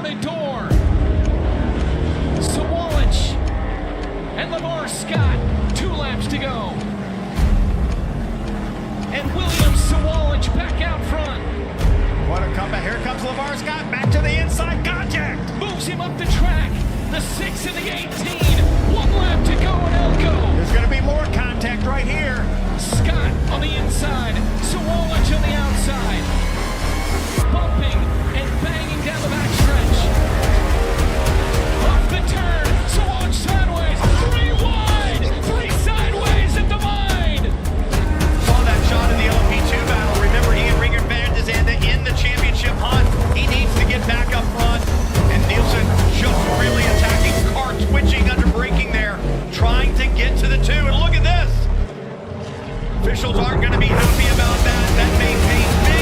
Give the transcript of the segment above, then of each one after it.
crowded door. Sawalich and Lamar Scott, 2 laps to go. And Williams Sawalich back out front. What a comeback. Here comes Lamar Scott back to the inside. Contact. Moves him up the track. The 6 and the 18. 1 lap to go in Elko. There's going to be more contact right here. Scott on the inside. Sawalich on the outside. Bumping and banging down the backstretch. Off the turn. Sawalich sideways. 3 wide. 3 sideways at the line. Saw that shot in the EP.82 battle. Remember, he and Ringer Van de Zande in the championship hunt. He needs to get back up front. And Nielsen just really attacking. Car twitching under braking there. Trying to get to the 2. And look at this. Officials aren't going to be happy about that. That maintains big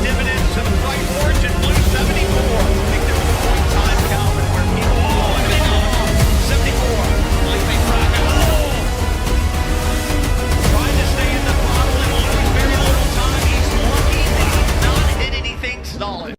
dividends to the bright orange and blue 74. I think there was a point in time, Calvin, where people were 74. Believe me, Franco. Trying to stay in the bottle and lose very little time. He's lucky that he did not hit anything solid.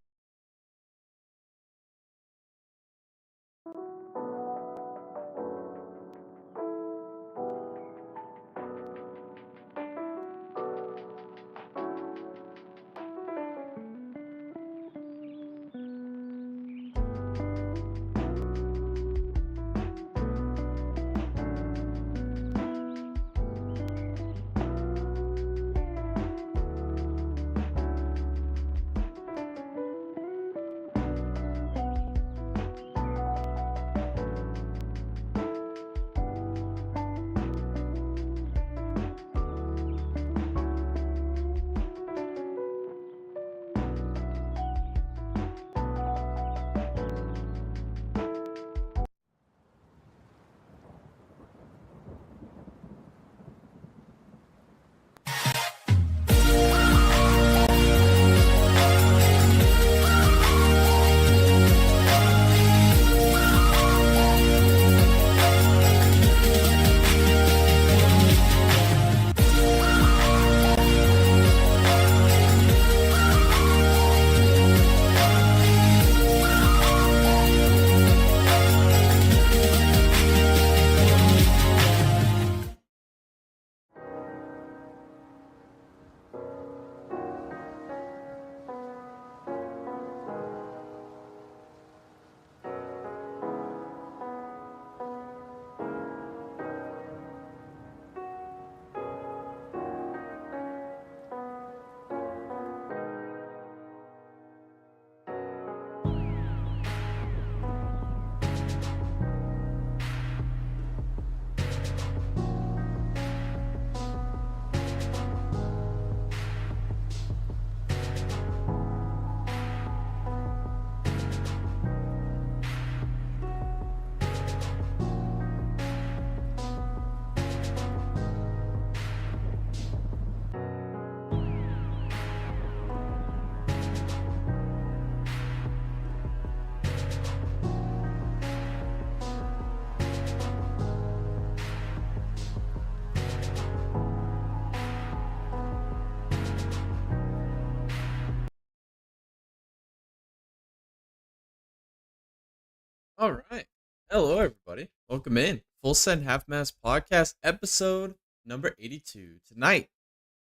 All right. Hello, everybody. Welcome in. Full Send Half Mast Podcast, episode number 82. Tonight,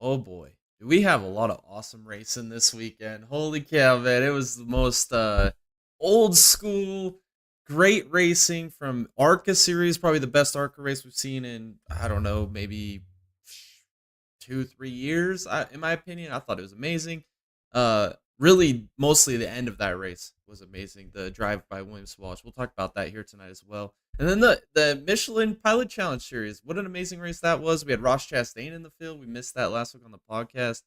oh boy, do we have a lot of awesome racing this weekend. Holy cow, man. It was the most old school, great racing from ARCA series. Probably the best ARCA race we've seen in, I don't know, maybe 2-3 years, in my opinion. I thought it was amazing. Really, mostly the end of that race was amazing. The drive by Williams Sawalich. We'll talk about that here tonight as well. And then the Michelin Pilot Challenge Series. What an amazing race that was. We had Ross Chastain in the field. We missed that last week on the podcast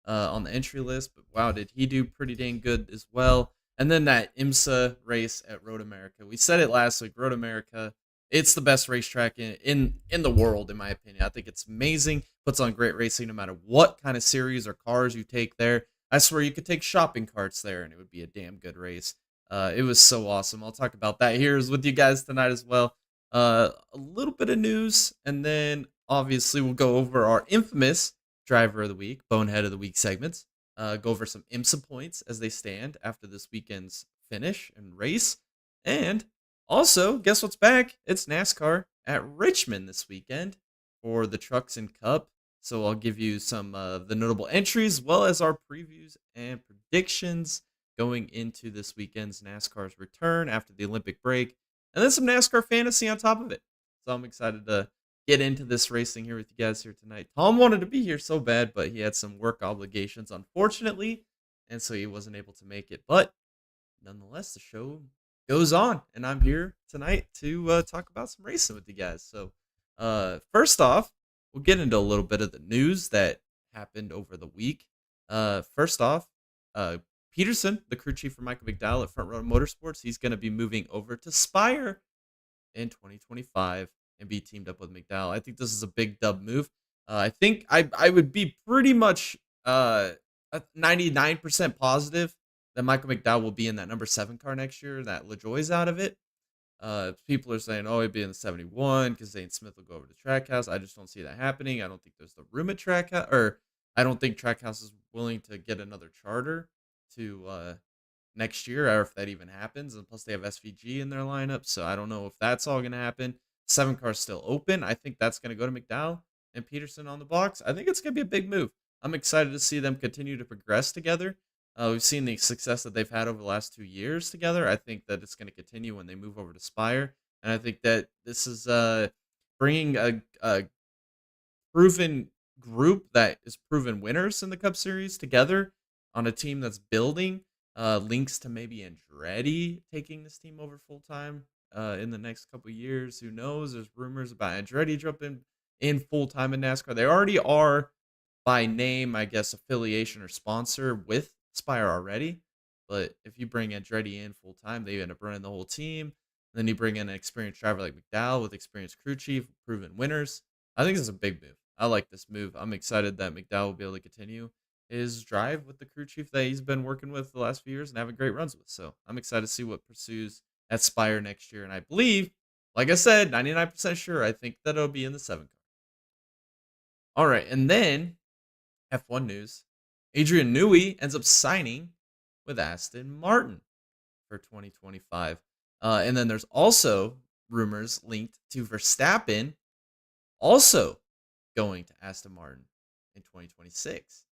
on the entry list. But wow, did he do pretty dang good as well. And then that IMSA race at Road America. We said it last week. Road America, it's the best racetrack in the world, in my opinion. I think it's amazing. Puts on great racing no matter what kind of series or cars you take there. I swear you could take shopping carts there and it would be a damn good race. It was so awesome. I'll talk about that here with you guys tonight as well. A little bit of news, and then obviously we'll go over our infamous Driver of the Week, Bonehead of the Week segments. Go over some IMSA points as they stand after this weekend's finish and race. And also, guess what's back? It's NASCAR at Richmond this weekend for the Trucks and Cup. So I'll give you some of the notable entries, as well as our previews and predictions going into this weekend's NASCAR's return after the Olympic break, and then some NASCAR fantasy on top of it. So I'm excited to get into this racing here with you guys here tonight. Tom wanted to be here so bad, but he had some work obligations, unfortunately, and so he wasn't able to make it. But nonetheless, the show goes on, and I'm here tonight to talk about some racing with you guys. So first off, we'll get into a little bit of the news that happened over the week. First off, Peterson, the crew chief for Michael McDowell at Front Row Motorsports, he's going to be moving over to Spire in 2025 and be teamed up with McDowell. I think this is a big dub move. I think I would be pretty much 99% positive that Michael McDowell will be in that number 7 car next year, that LaJoy's out of it. People are saying, oh, he'd be in the 71 because Zane Smith will go over to Trackhouse. I just don't see that happening. I don't think there's the room at Trackhouse, or I don't think Trackhouse is willing to get another charter to next year, or if that even happens. And plus, they have SVG in their lineup, so I don't know if that's all going to happen. 7 car's still open. I think that's going to go to McDowell and Peterson on the box. I think it's going to be a big move. I'm excited to see them continue to progress together. We've seen the success that they've had over the last 2 years together. I think that it's going to continue when they move over to Spire. And I think that this is bringing a proven group that is proven winners in the Cup Series together on a team that's building. Links to maybe Andretti taking this team over full-time in the next couple of years. Who knows? There's rumors about Andretti jumping in full-time in NASCAR. They already are by name, I guess, affiliation or sponsor with Spire already. But if you bring Andretti in full-time, they end up running the whole team. And then you bring in an experienced driver like McDowell with experienced crew chief, proven winners. I think this is a big move. I like this move. I'm excited that McDowell will be able to continue his drive with the crew chief that he's been working with the last few years and having great runs with. So I'm excited to see what pursues at Spire next year. And I believe, like I said, 99% sure, I think that it'll be in the 7 car. All right, and then F1 news. Adrian Newey ends up signing with Aston Martin for 2025. And then there's also rumors linked to Verstappen also going to Aston Martin in 2026.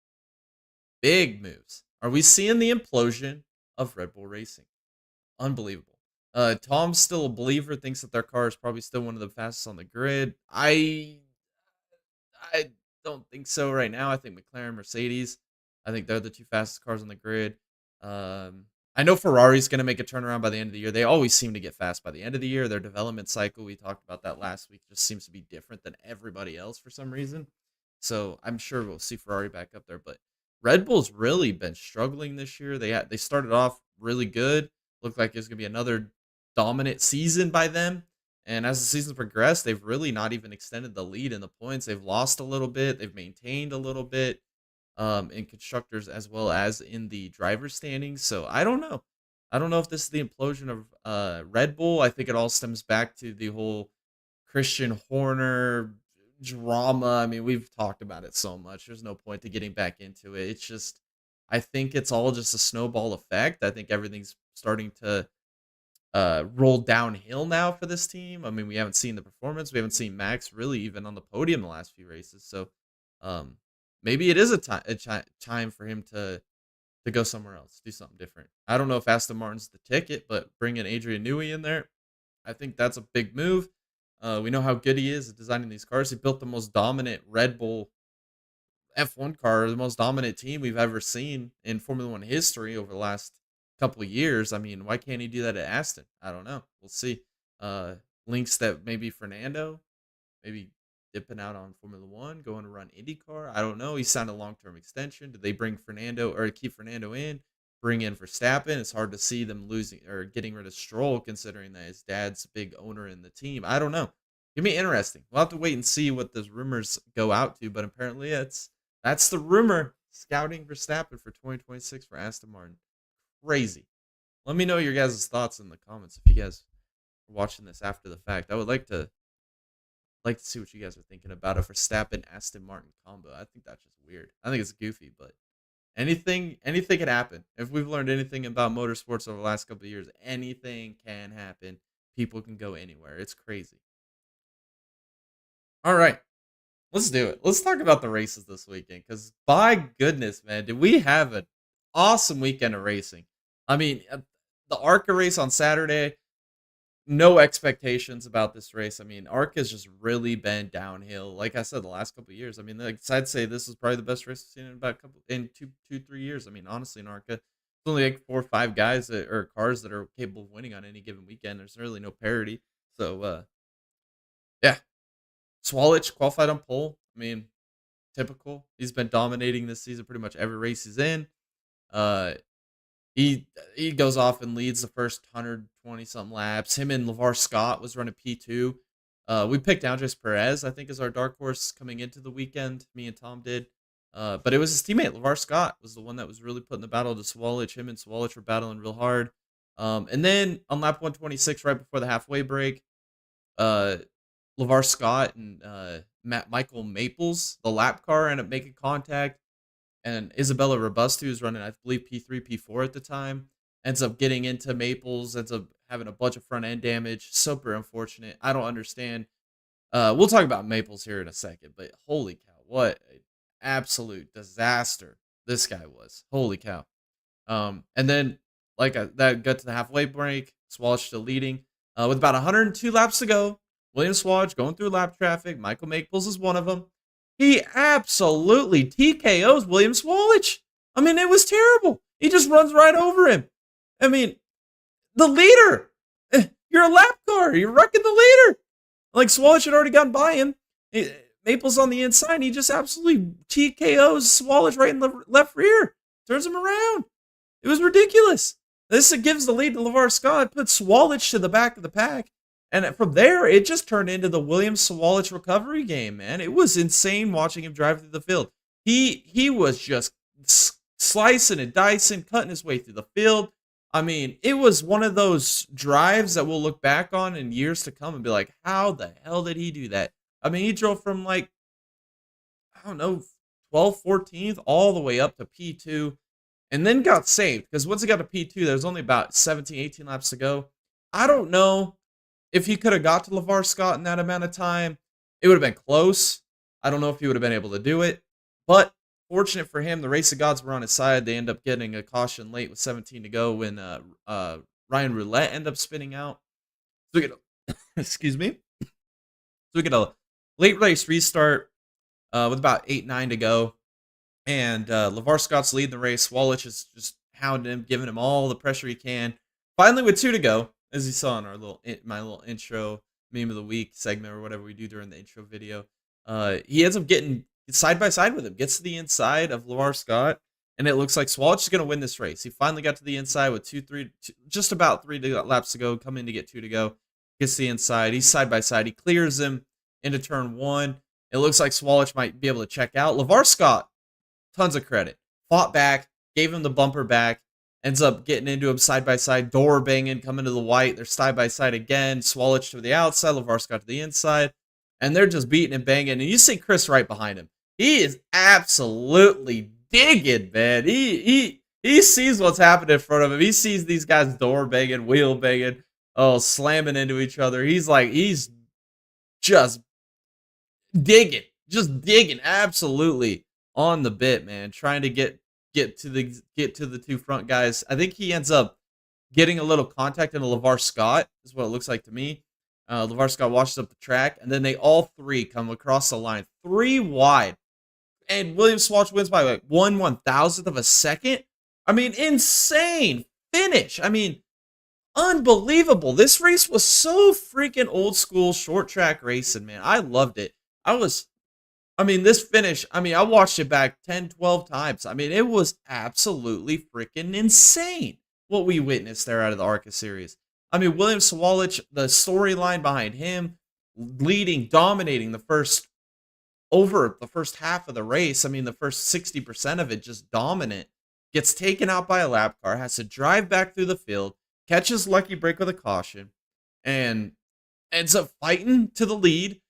Big moves. Are we seeing the implosion of Red Bull Racing? Unbelievable. Tom's still a believer, thinks that their car is probably still one of the fastest on the grid. I don't think so right now. I think McLaren, Mercedes, I think they're the 2 fastest cars on the grid. I know Ferrari's going to make a turnaround by the end of the year. They always seem to get fast by the end of the year. Their development cycle, we talked about that last week, just seems to be different than everybody else for some reason. So I'm sure we'll see Ferrari back up there. But Red Bull's really been struggling this year. They started off really good. Looked like it was going to be another dominant season by them. And as the season's progressed, they've really not even extended the lead in the points. They've lost a little bit. They've maintained a little bit in constructors as well as in the driver standings. So I don't know. I don't know if this is the implosion of Red Bull. I think it all stems back to the whole Christian Horner drama. I mean, we've talked about it so much. There's no point to getting back into it. It's just, I think it's all just a snowball effect. I think everything's starting to roll downhill now for this team. I mean, we haven't seen the performance. We haven't seen Max really even on the podium the last few races. So maybe it is a time for him to go somewhere else, do something different. I don't know if Aston Martin's the ticket, but bringing Adrian Newey in there, I think that's a big move. We know how good he is at designing these cars. He built the most dominant Red Bull F1 car, the most dominant team we've ever seen in Formula One history over the last couple of years. I mean, why can't he do that at Aston? I don't know. We'll see. Links that maybe Fernando, maybe dipping out on Formula One, going to run IndyCar. I don't know. He signed a long-term extension. Did they bring Fernando or keep Fernando in? Bring in Verstappen? It's hard to see them losing or getting rid of Stroll, considering that his dad's a big owner in the team. I don't know. It'll be interesting. We'll have to wait and see what those rumors go out to, but apparently that's the rumor. Scouting Verstappen for 2026 for Aston Martin. Crazy. Let me know your guys' thoughts in the comments if you guys are watching this after the fact. I would like to see what you guys are thinking about a Verstappen Aston Martin combo. I think that's just weird. I think it's goofy, but anything can happen. If we've learned anything about motorsports over the last couple of years, anything can happen. People can go anywhere. It's crazy. All right, let's do it. Let's talk about the races this weekend because, by goodness, man, did we have an awesome weekend of racing? I mean, the ARCA race on Saturday, no expectations about this race. I mean, ARCA has just really been downhill. Like I said, the last couple of years. I mean, like, I'd say this is probably the best race I've seen in about two, 3 years. I mean, honestly, in ARCA, it's only like 4 or 5 guys or cars that are capable of winning on any given weekend. There's really no parity. So, yeah, Swalich qualified on pole. I mean, typical. He's been dominating this season pretty much every race he's in. Uh, he goes off and leads the first 120 something laps. Him and LeVar Scott was running P2. We picked Andres Perez, I think, as our dark horse coming into the weekend. Me and Tom did. But it was his teammate, LeVar Scott, was the one that was really putting the battle to Swalich. Him and Swalich were battling real hard. And then on lap 126, right before the halfway break, LeVar Scott and Michael Maples, the lap car, ended up making contact. And Isabella Robusto, who's running, I believe, P3, P4 at the time, ends up getting into Maples, ends up having a bunch of front end damage. Super unfortunate. I don't understand. We'll talk about Maples here in a second, but holy cow, what an absolute disaster this guy was. Holy cow. And then, that got to the halfway break, Swalich still leading. With about 102 laps to go, William Swalich going through lap traffic. Michael Maples is one of them. He absolutely TKOs William Swalich. I mean, it was terrible. He just runs right over him. I mean, the leader. You're a lap car. You're wrecking the leader. Like, Swalich had already gotten by him. Maples on the inside. And he just absolutely TKOs Swalich right in the left rear. Turns him around. It was ridiculous. This gives the lead to LeVar Scott. Puts Swalich to the back of the pack. And from there, it just turned into the William Swalich recovery game, man. It was insane watching him drive through the field. He was just slicing and dicing, cutting his way through the field. I mean, it was one of those drives that we'll look back on in years to come and be like, how the hell did he do that? I mean, he drove from, like, I don't know, 12th, 14th, all the way up to P2, and then got saved. Because once he got to P2, there was only about 17, 18 laps to go. I don't know if he could have got to LeVar Scott in that amount of time. It would have been close. I don't know if he would have been able to do it. But fortunate for him, the race of gods were on his side. They end up getting a caution late with 17 to go when Ryan Roulette ended up spinning out. So we get excuse me. So we get a late race restart with about 8-9 to go. And LeVar Scott's leading the race. Swalich is just hounding him, giving him all the pressure he can. Finally, with 2 to go, as you saw in our my little intro meme of the week segment or whatever we do during the intro video, he ends up getting side by side with him, gets to the inside of LeVar Scott, and it looks like Swalich is going to win this race. He finally got to the inside with just about 3 laps to go, come in to get 2 to go, gets to the inside. He's side by side. He clears him into turn 1. It looks like Swalich might be able to check out. LeVar Scott, tons of credit, fought back, gave him the bumper back. Ends up getting into him side by side, door banging, coming to the white. They're side by side again. Swalich to the outside, LeVar Scott to the inside, and they're just beating and banging. And you see Chris right behind him. He is absolutely digging, man. He sees what's happening in front of him. He sees these guys door banging, wheel banging, slamming into each other. He's just digging, absolutely on the bit, man. Trying to get to the 2 front guys. I think he ends up getting a little contact into LeVar Scott, is what it looks like to me. LeVar Scott washes up the track, and then they all 3 come across the line, 3 wide. And William Swalich wins by like 1/1000th of a second. I mean, insane finish. I mean, unbelievable. This race was so freaking old school short track racing, man. I loved it. This finish, I watched it back 10, 12 times. I mean, it was absolutely freaking insane what we witnessed there out of the ARCA series. I mean, William Swalich, the storyline behind him, leading, dominating the first half of the race. I mean, the first 60% of it just dominant. Gets taken out by a lap car, has to drive back through the field, catches lucky break with a caution, and ends up fighting to the lead.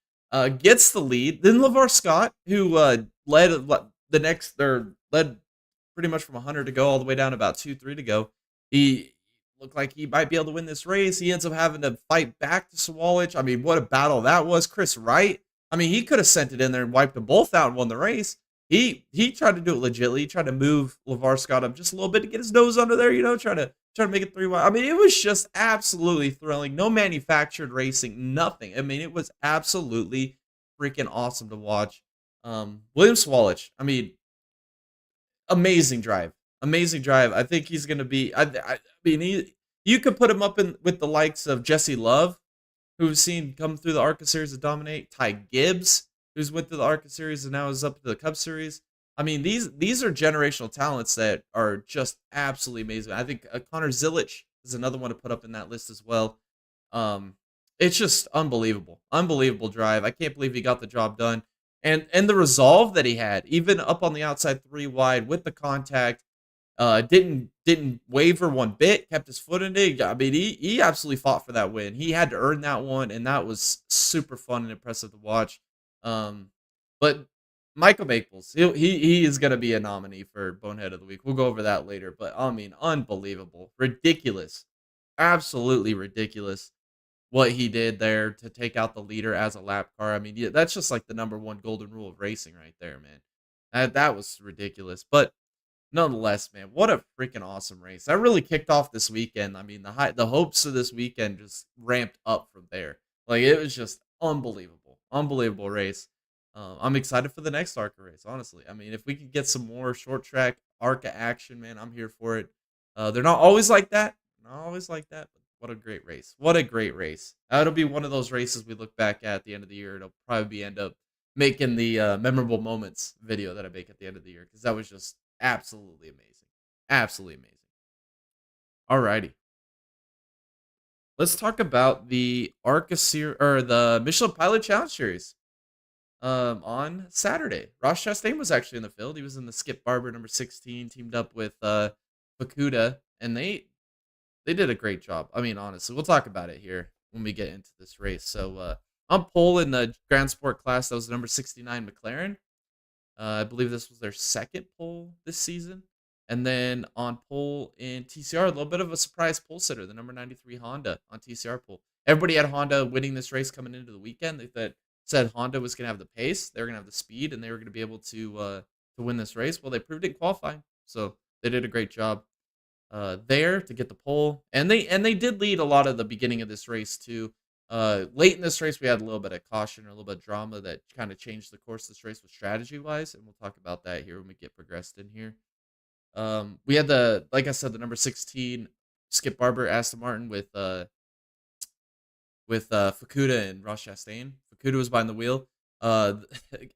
Gets the lead. Then LeVar Scott, who led pretty much from 100 to go all the way down to about 2-3 to go. He looked like he might be able to win this race. He ends up having to fight back to Sawalich. I mean, what a battle that was. Chris Wright, I mean, he could have sent it in there and wiped them both out and won the race. He tried to do it legitly. He tried to move LeVar Scott up just a little bit to get his nose under there, try to make it 3 wide. I mean, it was just absolutely thrilling. No manufactured racing, nothing. I mean, it was absolutely freaking awesome to watch. William Sawalich, I mean, amazing drive. Amazing drive. I think he's going to be I mean, you could put him up in with the likes of Jesse Love, who we've seen come through the ARCA series to dominate, Ty Gibbs, who's went through the ARCA series and now is up to the Cup series. I mean, these are generational talents that are just absolutely amazing. I think Connor Zilich is another one to put up in that list as well. It's just unbelievable. Unbelievable drive. I can't believe he got the job done. And the resolve that he had, even up on the outside 3 wide with the contact, didn't waver one bit, kept his foot in it. I mean, he absolutely fought for that win. He had to earn that one, and that was super fun and impressive to watch. But Michael Maples, he is going to be a nominee for Bonehead of the Week. We'll go over that later. But, I mean, unbelievable. Ridiculous. Absolutely ridiculous what he did there to take out the leader as a lap car. I mean, yeah, that's just like the #1 golden rule of racing right there, man. That was ridiculous. But nonetheless, man, what a freaking awesome race. That really kicked off this weekend. I mean, the hopes of this weekend just ramped up from there. Like, it was just unbelievable. Unbelievable race. I'm excited for the next ARCA race, honestly. I mean, if we could get some more short track ARCA action, man, I'm here for it. They're not always like that. Not always like that, but what a great race. What a great race. It'll be one of those races we look back at the end of the year. It'll probably end up making the memorable moments video that I make at the end of the year, because that was just absolutely amazing. Absolutely amazing. Alrighty. Let's talk about the ARCA series, or the Michelin Pilot Challenge Series. On Saturday, Ross Chastain was actually in the field. He was in the Skip Barber number 16, teamed up with Fukuda, and they did a great job. I mean, honestly, we'll talk about it here when we get into this race. So on pole in the Grand Sport class, that was number 69 McLaren. I believe this was their second pole this season. And then on pole in TCR, a little bit of a surprise pole sitter, the number 93 Honda on TCR pole. Everybody had Honda winning this race coming into the weekend. They said Honda was going to have the pace, they were going to have the speed, and they were going to be able to win this race. Well, they proved it in qualifying, so they did a great job there to get the pole. And they did lead a lot of the beginning of this race too. Late in this race, we had a little bit of caution or a little bit of drama that kind of changed the course of this race with strategy-wise, and we'll talk about that here when we get progressed in here. We had like I said, the number 16 Skip Barber Aston Martin with Fukuda and Ross Chastain. Fukuda was behind the wheel.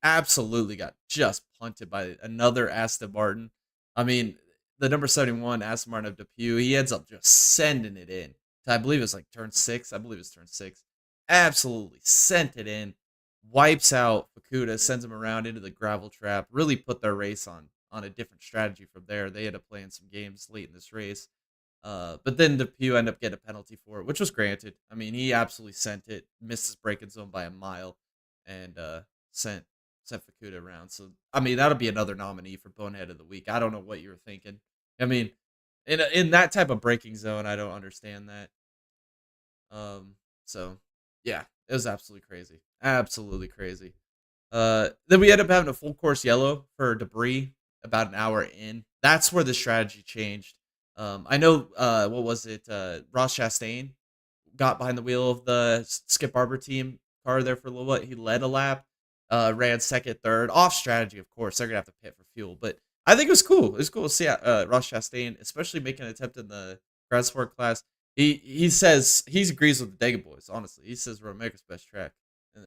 Absolutely got just punted by another Aston Martin. I mean, the number 71 Aston Martin of Depew, he ends up just sending it in. I believe it was like turn 6. I believe it's turn 6. Absolutely sent it in. Wipes out Fukuda, sends him around into the gravel trap. Really put their race on a different strategy from there. They ended up playing some games late in this race. But then Depew ended up getting a penalty for it, which was granted. I mean, he absolutely sent it, missed his braking zone by a mile, and sent Fukuda around. So, I mean, that'll be another nominee for Bonehead of the Week. I don't know what you were thinking. I mean, in that type of braking zone, I don't understand that. So, yeah, it was absolutely crazy. Absolutely crazy. Then we ended up having a full course yellow for debris about an hour in. That's where the strategy changed. I know, what was it? Ross Chastain got behind the wheel of the Skip Barber team car there for a little bit. He led a lap, ran second, third, off strategy. Of course, they're gonna have to pit for fuel, but I think it was cool. It was cool to see Ross Chastain, especially making an attempt in the Grand Sport class. He says he agrees with the Dega boys. Honestly, he says Road America's best track. I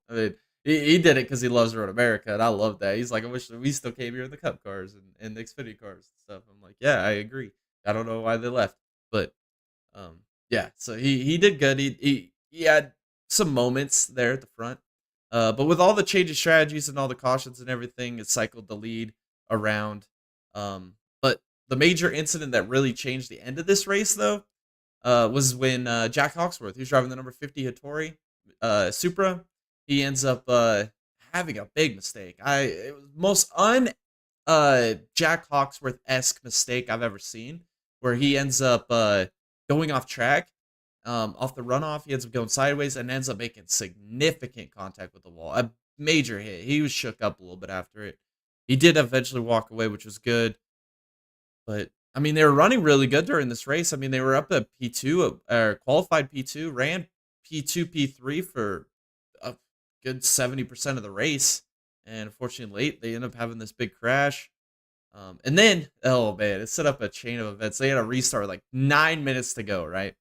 mean, he did it because he loves Road America, and I love that. He's like, I wish we still came here in the Cup cars and the Xfinity cars and stuff. I'm like, yeah, I agree. I don't know why they left, but yeah. So he did good. He had some moments there at the front, but with all the change of strategies and all the cautions and everything, it cycled the lead around. But the major incident that really changed the end of this race, though, was when Jack Hawksworth, who's driving the number 50 Hattori Supra, he ends up having a big mistake. It was most Jack Hawksworth-esque mistake I've ever seen, where he ends up going off track, off the runoff. He ends up going sideways and ends up making significant contact with the wall. A major hit. He was shook up a little bit after it. He did eventually walk away, which was good. But I mean, they were running really good during this race. I mean, they were up at P2, or qualified P2, ran P2, P3 for a good 70% of the race. And unfortunately, late, they ended up having this big crash. And then, oh man, it set up a chain of events. They had a restart with like 9 minutes to go, right?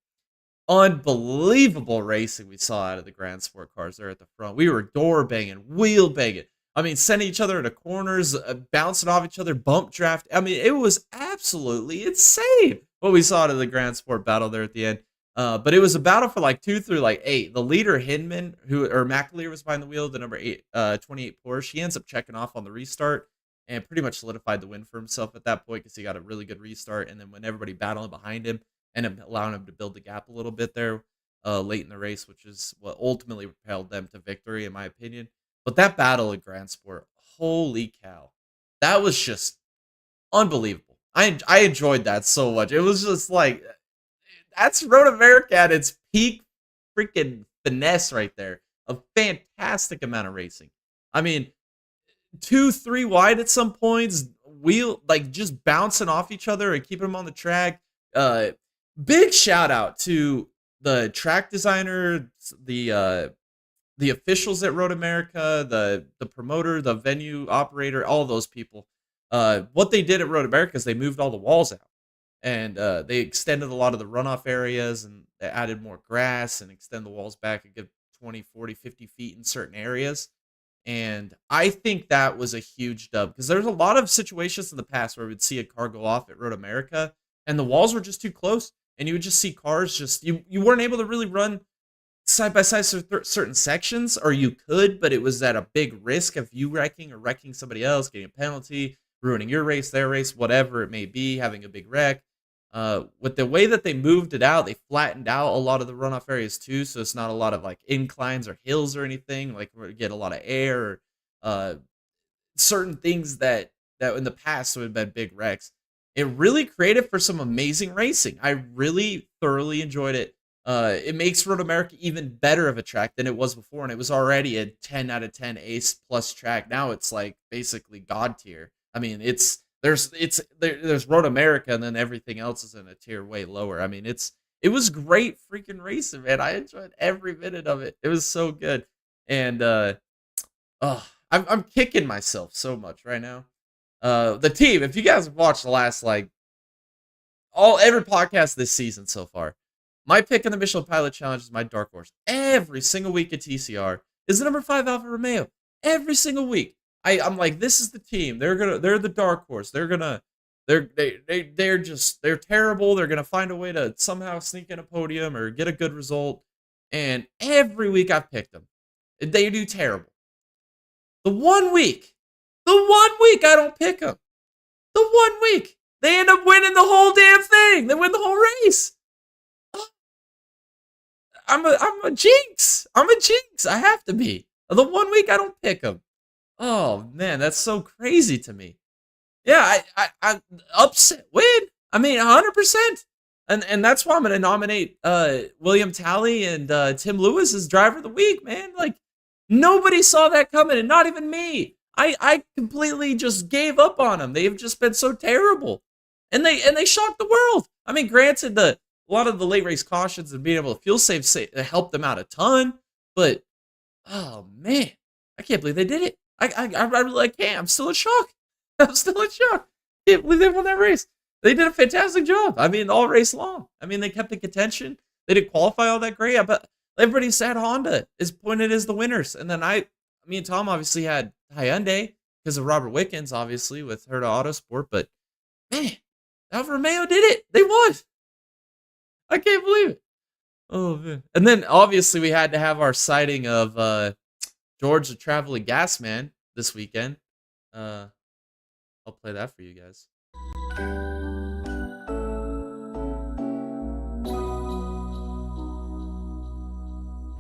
Unbelievable racing we saw out of the Grand Sport cars there at the front. We were door banging, wheel banging. I mean, sending each other into corners, bouncing off each other, bump draft. I mean, it was absolutely insane what we saw out of the Grand Sport battle there at the end. But it was a battle for like 2 through like 8. The leader, Hinman, McAleer was behind the wheel, the number 28 Porsche. He ends up checking off on the restart and pretty much solidified the win for himself at that point because he got a really good restart. And then when everybody battling behind him, and allowing him to build the gap a little bit there late in the race, which is what ultimately propelled them to victory, in my opinion. But that battle at Grand Sport, holy cow, that was just unbelievable. I enjoyed that so much. It was just like, that's Road America at its peak freaking finesse right there. A fantastic amount of racing. I mean, 2-3 wide at some points, just bouncing off each other and keeping them on the track. Big shout out to the track designer, the officials at Road America, the promoter, the venue operator, all those people. What they did at Road America is they moved all the walls out, and they extended a lot of the runoff areas, and they added more grass and extend the walls back a good 20, 40, 50 feet in certain areas. And I think that was a huge dub because there's a lot of situations in the past where we'd see a car go off at Road America and the walls were just too close. And you would just see cars you weren't able to really run side by side certain sections, or you could, but it was at a big risk of you wrecking or wrecking somebody else, getting a penalty, ruining your race, their race, whatever it may be, having a big wreck. With the way that they moved it out, they flattened out a lot of the runoff areas too, so it's not a lot of like inclines or hills or anything. Like we get a lot of air, or certain things that in the past would have been big wrecks. It really created for some amazing racing. I really thoroughly enjoyed it. It makes Road America even better of a track than it was before, and it was already a 10 out of 10 ace plus track. Now it's like basically god tier. I mean, there's Road America, and then everything else is in a tier way lower. I mean, it was great freaking racing, man. I enjoyed every minute of it. It was so good, and I'm kicking myself so much right now. The team, if you guys have watched the last every podcast this season so far, my pick in the Michelin Pilot Challenge is my dark horse. Every single week at TCR is the number 5 Alfa Romeo. Every single week, I'm like, this is the team. They're the dark horse. They're terrible. They're gonna find a way to somehow sneak in a podium or get a good result. And every week I've picked them. They do terrible. The one week I don't pick them. The 1 week they end up winning the whole damn thing. They win the whole race. I'm a jinx. I have to be. The 1 week I don't pick them. Oh man, that's so crazy to me. Yeah, I upset win. I mean, 100%. And that's why I'm gonna nominate William Talley and Tim Lewis as driver of the week, man. Like, nobody saw that coming, and not even me. I completely just gave up on them. They've just been so terrible, and they shocked the world. I mean, granted, a lot of the late race cautions and being able to fuel save helped them out a ton, but oh man, I can't believe they did it. I really can't. I'm still in shock. Can't believe they won that race. They did a fantastic job. I mean, all race long. I mean, they kept in contention. They didn't qualify all that great, but everybody said Honda is pointed as the winners, and then me and Tom obviously had Hyundai because of Robert Wickens, obviously, with Herta Autosport. But, man, Alfa Romeo did it. They won. I can't believe it. Oh, man. And then, obviously, we had to have our sighting of George the Traveling Gas Man this weekend. I'll play that for you guys.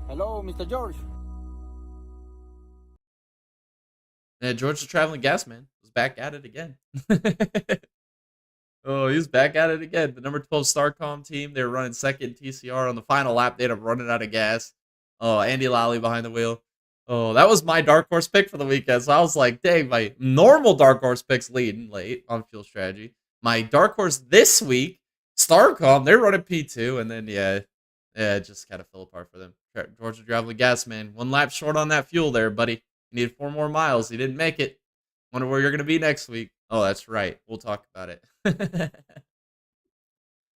Hello, Mr. George. And George the Traveling Gas Man was back at it again. Oh, he's back at it again. The number 12 Starcom team, they were running second TCR on the final lap. They ended up running out of gas. Oh, Andy Lally behind the wheel. Oh, that was my dark horse pick for the weekend. So I was like, dang, my normal dark horse picks leading late on Fuel Strategy. My dark horse this week, Starcom, they're running P2. And then, yeah, it just kind of fell apart for them. Georgia Traveling Gas Man, 1 lap short on that fuel there, buddy. You needed 4 more miles. You didn't make it. Wonder where you're going to be next week. Oh, that's right. We'll talk about it.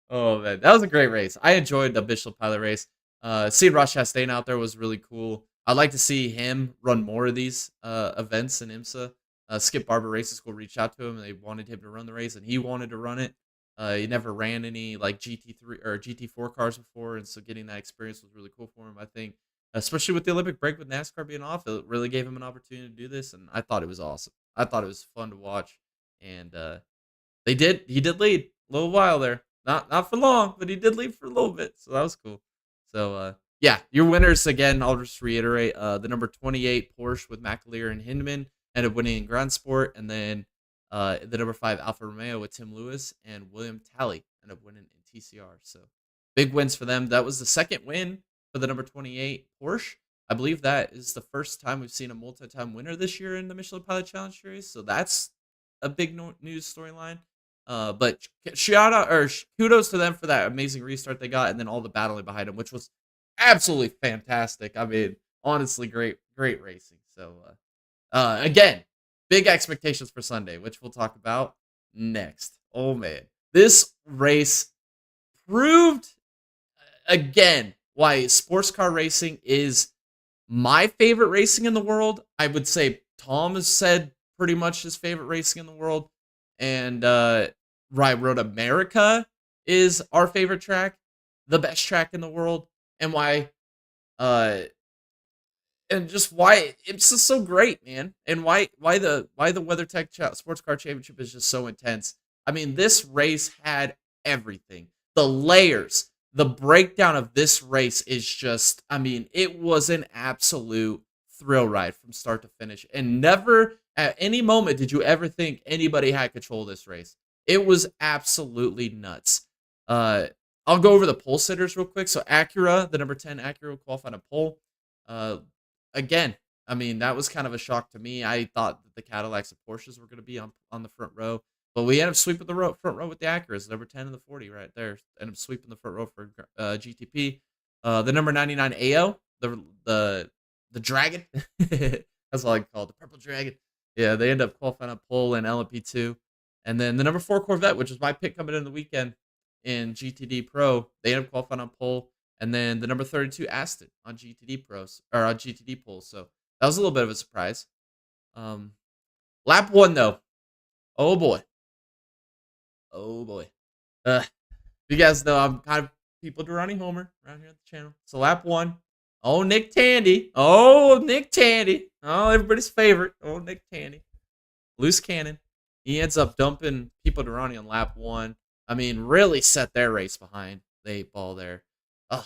Oh, man. That was a great race. I enjoyed the Michelin Pilot race. Seeing Ross Chastain out there was really cool. I'd like to see him run more of these events in IMSA. Skip Barber Racing School reached out to him, and they wanted him to run the race, and he wanted to run it. He never ran any like GT3 or GT4 cars before, and so getting that experience was really cool for him, I think. Especially with the Olympic break with NASCAR being off, it really gave him an opportunity to do this, and I thought it was awesome. I thought it was fun to watch, and he did lead a little while there. Not for long, but he did lead for a little bit, so that was cool. So yeah, your winners again. I'll just reiterate: the number 28 Porsche with McAleer and Hinman ended up winning in Grand Sport, and then the number 5 Alfa Romeo with Tim Lewis and William Talley ended up winning in TCR. So big wins for them. That was the second win for the number 28 Porsche. I believe that is the first time we've seen a multi-time winner this year in the Michelin Pilot Challenge Series. So that's a big news storyline. But shout out or kudos to them for that amazing restart they got, and then all the battling behind them, which was absolutely fantastic. I mean, honestly, great racing. So again, big expectations for Sunday, which we'll talk about next. Oh man, this race proved again why sports car racing is my favorite racing in the world. I would say Tom has said pretty much his favorite racing in the world, and Road America is our favorite track, the best track in the world, and why and just why it's just so great, man, and why the WeatherTech Sports Car Championship is just so intense. I mean, this race had everything. The layers, the breakdown of this race is just, I mean, it was an absolute thrill ride from start to finish, and never at any moment did you ever think anybody had control of this race. It was absolutely nuts. I'll go over the pole sitters real quick. So Acura, the number 10 Acura qualified on pole. Again, I mean, that was kind of a shock to me. I thought that the Cadillacs and Porsches were going to be on the front row, but we ended up sweeping the front row with the Acuras, number 10 and the 40 right there. Ended up sweeping the front row for GTP. The number 99 AO, the Dragon. That's all I can call it, the Purple Dragon. Yeah, they end up qualifying on pole in LMP2. And then the number 4 Corvette, which is my pick coming in the weekend in GTD Pro, they end up qualifying on pole. And then the number 32 Aston on GTD Pros or on GTD polls. So that was a little bit of a surprise. Lap 1 though. Oh boy. You guys know I'm kind of people Durrani Homer around here at the channel. So lap 1. Oh, Nick Tandy. Oh, everybody's favorite. Oh, Nick Tandy. Loose cannon. He ends up dumping Pipo Derani on lap 1. I mean, really set their race behind the 8 ball there. Ugh.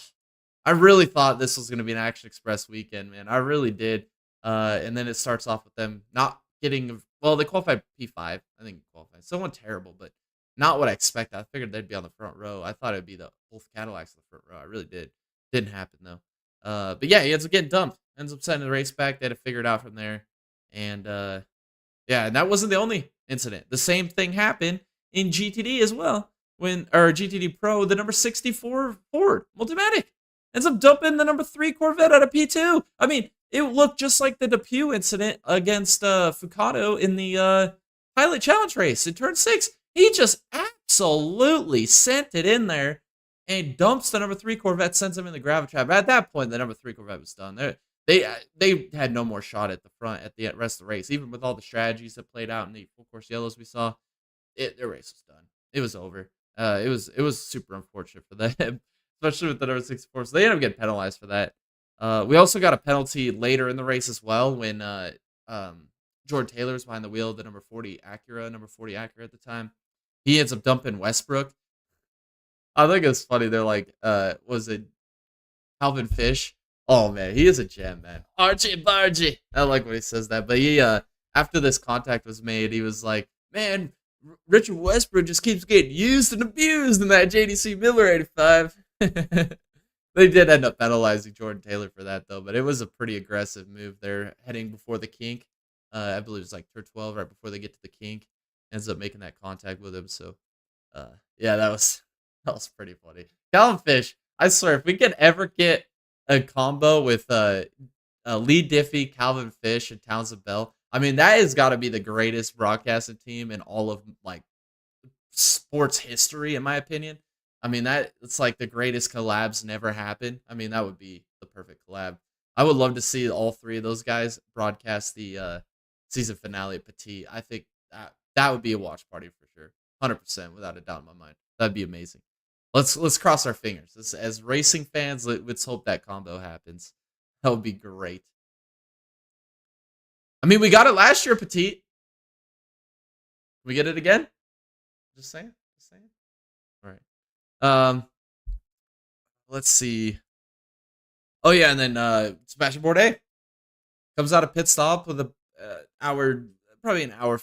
I really thought this was going to be an Action Express weekend, man. I really did. And then it starts off with them not getting, well, they qualified P5. I think qualified. So went terrible, but not what I expected. I figured they'd be on the front row. I thought it would be both Cadillacs on the front row. I really did. Didn't happen, though. But yeah, he ends up getting dumped. Ends up sending the race back. They had to figure it out from there. And yeah, and that wasn't the only incident. The same thing happened in GTD as well. GTD Pro, the number 64 Ford Multimatic ends up dumping the number 3 Corvette out of P2. I mean, it looked just like the Depew incident against Fucato in the Pilot Challenge race in turn 6. He just absolutely sent it in there and dumps the number 3 Corvette, sends him in the gravel trap. At that point, the number 3 Corvette was done. They had no more shot at the front at the rest of the race, even with all the strategies that played out in the full course yellows we saw. Their race was done. It was over. It was super unfortunate for them, especially with the number 64. So they ended up getting penalized for that. We also got a penalty later in the race as well when Jordan Taylor was behind the wheel of the number 40 Acura at the time. He ends up dumping Westbrook. I think it's funny. They're like, was it Calvin Fish? Oh man, he is a gem, man. Archie Bargy. I like when he says that, but he after this contact was made, he was like, man, Richard Westbrook just keeps getting used and abused in that JDC Miller 85. They did end up penalizing Jordan Taylor for that, though, but it was a pretty aggressive move there, heading before the kink. I believe it's like turn 12, right before they get to the kink. Ends up making that contact with him. So, yeah, that was pretty funny. Calvin Fish, I swear, if we could ever get a combo with Lee Diffie, Calvin Fish, and Townsend Bell, I mean, that has got to be the greatest broadcasting team in all of like sports history, in my opinion. I mean, it's like the greatest collabs never happened. I mean, that would be the perfect collab. I would love to see all three of those guys broadcast the season finale at Petit. I think that would be a watch party for sure, 100%, without a doubt in my mind. That'd be amazing. Let's cross our fingers. As racing fans, let's hope that combo happens. That would be great. I mean, we got it last year, Petit. We get it again? Just saying. All right. Let's see. Oh yeah, and then Sebastian Bourdais comes out of pit stop with probably an hour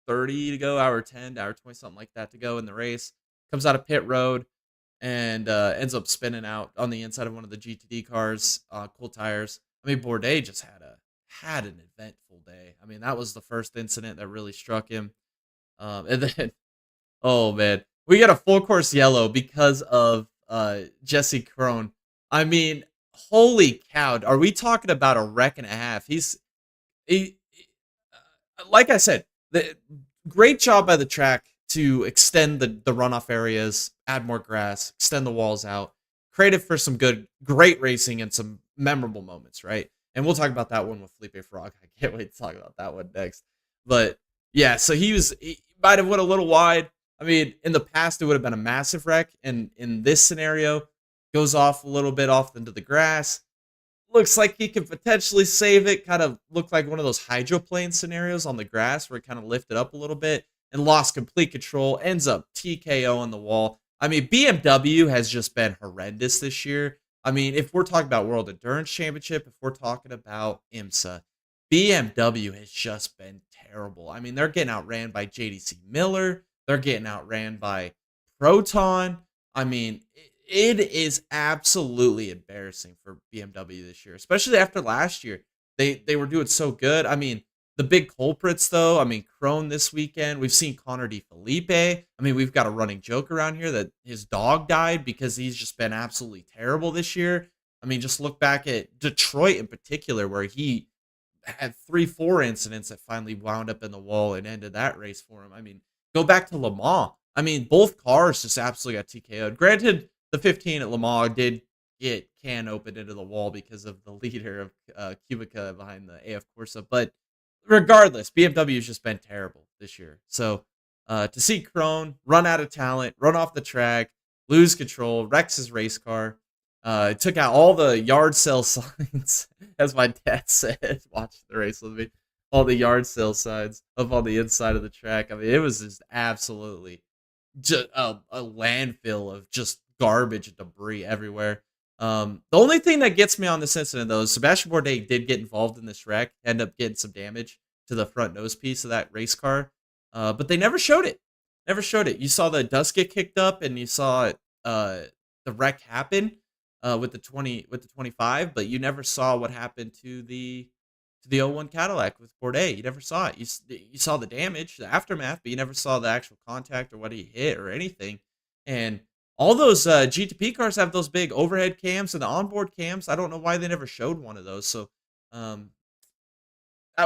30 to go, hour 10, hour 20, something like that to go in the race. Comes out of pit road and ends up spinning out on the inside of one of the GTD cars, cool tires. I mean, Bourdais just had an eventful day. I mean, that was the first incident that really struck him. And then, oh man, we got a full course yellow because of Jesse Krohn. I mean, holy cow! Are we talking about a wreck and a half? Like I said, the great job by the track to extend the runoff areas, add more grass, extend the walls out, created for some great racing and some memorable moments, right? And we'll talk about that one with Felipe Frog. I can't wait to talk about that one next. But yeah, so he might have went a little wide. I mean, in the past, it would have been a massive wreck. And in this scenario, goes off a little bit off into the grass. Looks like he could potentially save it. Kind of looked like one of those hydroplane scenarios on the grass where it kind of lifted up a little bit and lost complete control. Ends up TKO on the wall. I mean, BMW has just been horrendous this year. I mean, if we're talking about World Endurance Championship, if we're talking about IMSA, BMW has just been terrible. I mean, they're getting outran by JDC Miller. They're getting outran by Proton. I mean, it is absolutely embarrassing for BMW this year, especially after last year. They were doing so good. I mean, the big culprits, though, I mean, Krohn this weekend. We've seen Connor DeFelipe. I mean, we've got a running joke around here that his dog died because he's just been absolutely terrible this year. I mean, just look back at Detroit in particular, where he had 3-4 incidents that finally wound up in the wall and ended that race for him. I mean, go back to Le Mans. I mean, both cars just absolutely got TKO'd. Granted, the 15 at Le Mans did get can opened into the wall because of the leader of Cubica behind the AF Corsa, but regardless, BMW has just been terrible this year. So to see Krohn run out of talent, run off the track, lose control, wrecks his race car, took out all the yard sale signs, as my dad said, watching the race with me, all the yard sale signs up on the inside of the track. I mean, it was just absolutely just a landfill of just garbage and debris everywhere. The only thing that gets me on this incident, though, is Sebastian Bourdais did get involved in this wreck, end up getting some damage to the front nose piece of that race car, but they never showed it. You saw the dust get kicked up, and you saw the wreck happen with the 25, but you never saw what happened to the 01 Cadillac with Bourdais. You never saw it. You saw the damage, the aftermath, but you never saw the actual contact or what he hit or anything. And all those GTP cars have those big overhead cams and the onboard cams. I don't know why they never showed one of those. So that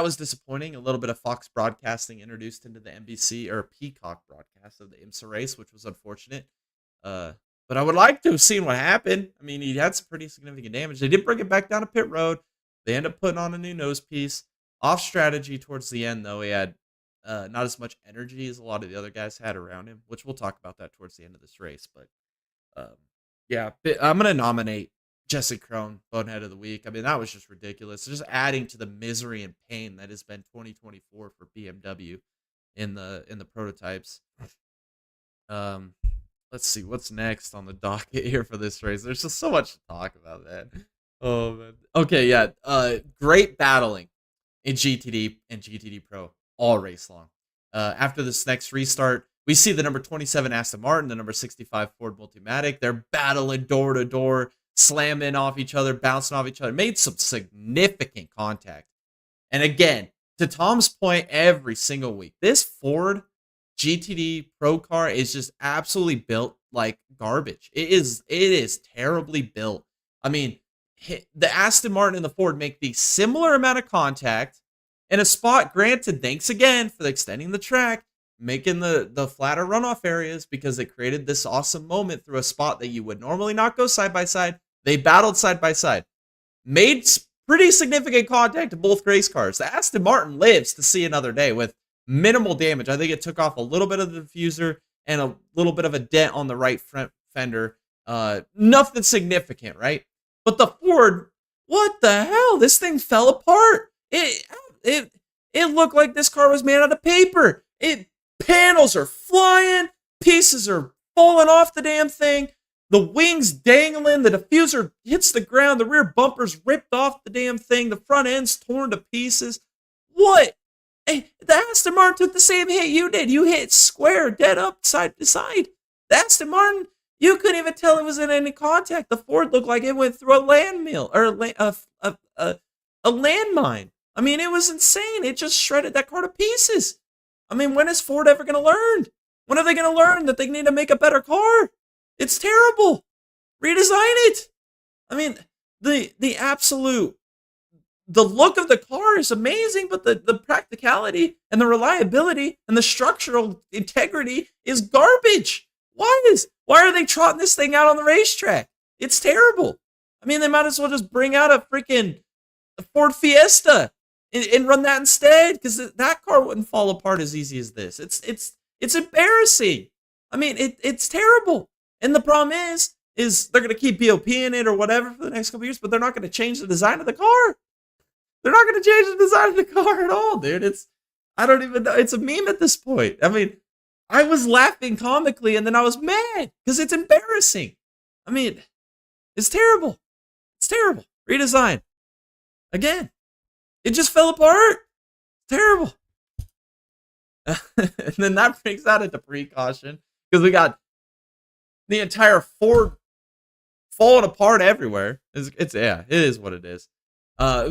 was disappointing. A little bit of Fox broadcasting introduced into the NBC or Peacock broadcast of the IMSA race, which was unfortunate. But I would like to have seen what happened. I mean, he had some pretty significant damage. They did bring it back down to pit road. They end up putting on a new nose piece. Off strategy towards the end, though, he had not as much energy as a lot of the other guys had around him, which we'll talk about that towards the end of this race. But yeah, I'm going to nominate Jesse Krohn, Bonehead of the Week. I mean, that was just ridiculous. Just adding to the misery and pain that has been 2024 for BMW in the prototypes. Let's see what's next on the docket here for this race. There's just so much to talk about, man. Oh man. Okay, yeah. Great battling in GTD and GTD Pro all race long. After this next restart, we see the number 27 Aston Martin, the number 65 Ford Multimatic. They're battling door to door, slamming off each other, bouncing off each other. Made some significant contact. And again, to Tom's point, every single week, this Ford GTD Pro car is just absolutely built like garbage. It is terribly built. I mean, the Aston Martin and the Ford make the similar amount of contact in a spot. Granted, thanks again for extending the track, making the flatter runoff areas, because it created this awesome moment through a spot that you would normally not go side by side. They battled side by side, made pretty significant contact to both race cars. The Aston Martin lives to see another day with minimal damage. I think it took off a little bit of the diffuser and a little bit of a dent on the right front fender. Nothing significant, right? But the Ford, what the hell? This thing fell apart. It looked like this car was made out of paper. Panels are flying, pieces are falling off the damn thing. The wings dangling, the diffuser hits the ground, the rear bumper's ripped off the damn thing, the front end's torn to pieces. What? Hey, the Aston Martin took the same hit you did. You hit square, dead up, side to side. The Aston Martin, you couldn't even tell it was in any contact. The Ford looked like it went through a landmill or a landmine. I mean, it was insane. It just shredded that car to pieces. I mean, when is Ford ever going to learn? When are they going to learn that they need to make a better car? It's terrible. Redesign it. I mean, the look of the car is amazing, but the practicality and the reliability and the structural integrity is garbage. Why are they trotting this thing out on the racetrack? It's terrible. I mean, they might as well just bring out a freaking Ford Fiesta and run that instead, because that car wouldn't fall apart as easy as this. It's embarrassing. I mean, it's terrible. And the problem is they're going to keep BOPing it or whatever for the next couple years, but they're not going to change the design of the car. They're not going to change the design of the car at all, dude. I don't even know. It's a meme at this point. I mean, I was laughing comically and then I was mad because it's embarrassing. I mean, it's terrible. It's terrible. Redesign. Again, it just fell apart. Terrible. And then that brings out into precaution because we got the entire Ford falling apart everywhere. It is what it is.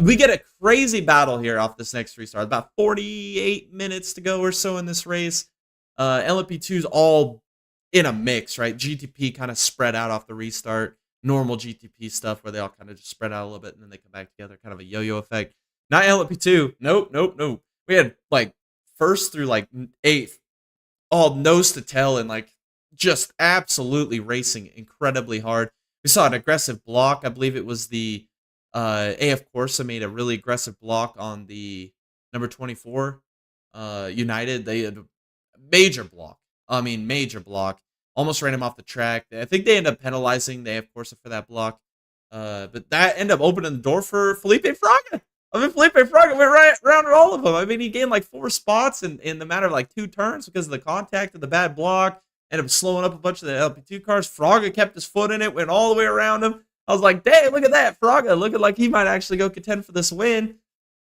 We get a crazy battle here off this next restart. About 48 minutes to go or so in this race. LMP2's all in a mix, right? GTP kind of spread out off the restart. Normal GTP stuff where they all kind of just spread out a little bit and then they come back together. Kind of a yo-yo effect. Not LMP2. Nope. We had like first through like eighth, all nose to tail and like just absolutely racing incredibly hard. We saw an aggressive block. I believe it was the AF Corsa made a really aggressive block on the number 24 United. They had a major block. Major block. Almost ran him off the track. I think they ended up penalizing the AF Corsa for that block. But that ended up opening the door for Felipe Fraga. Felipe Fraga went right around all of them. He gained like 4 spots in the matter of like 2 turns because of the contact and the bad block. Ended up slowing up a bunch of the LP2 cars. Fraga kept his foot in it, went all the way around him. I was like, dang, look at that. Fraga looking like he might actually go contend for this win.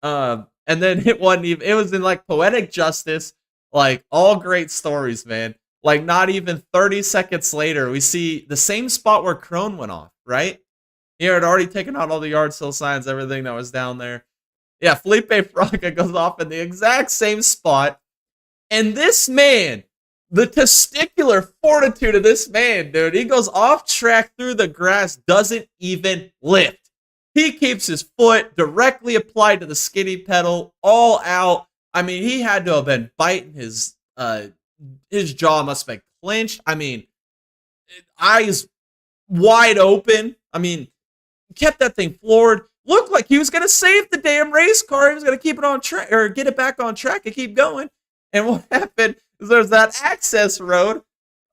And then it wasn't even, it was in like poetic justice. Like all great stories, man. Like not even 30 seconds later, we see the same spot where Krone went off, right? He had already taken out all the yard sale signs, everything that was down there. Yeah, Felipe Fraga goes off in the exact same spot. And this man, the testicular fortitude of this man, dude, he goes off track through the grass, doesn't even lift. He keeps his foot directly applied to the skinny pedal, all out. He had to have been biting his jaw must have been clenched. Eyes wide open. Kept that thing floored. Looked like he was going to save the damn race car. He was going to keep it on track or get it back on track and keep going. And what happened is there's that access road.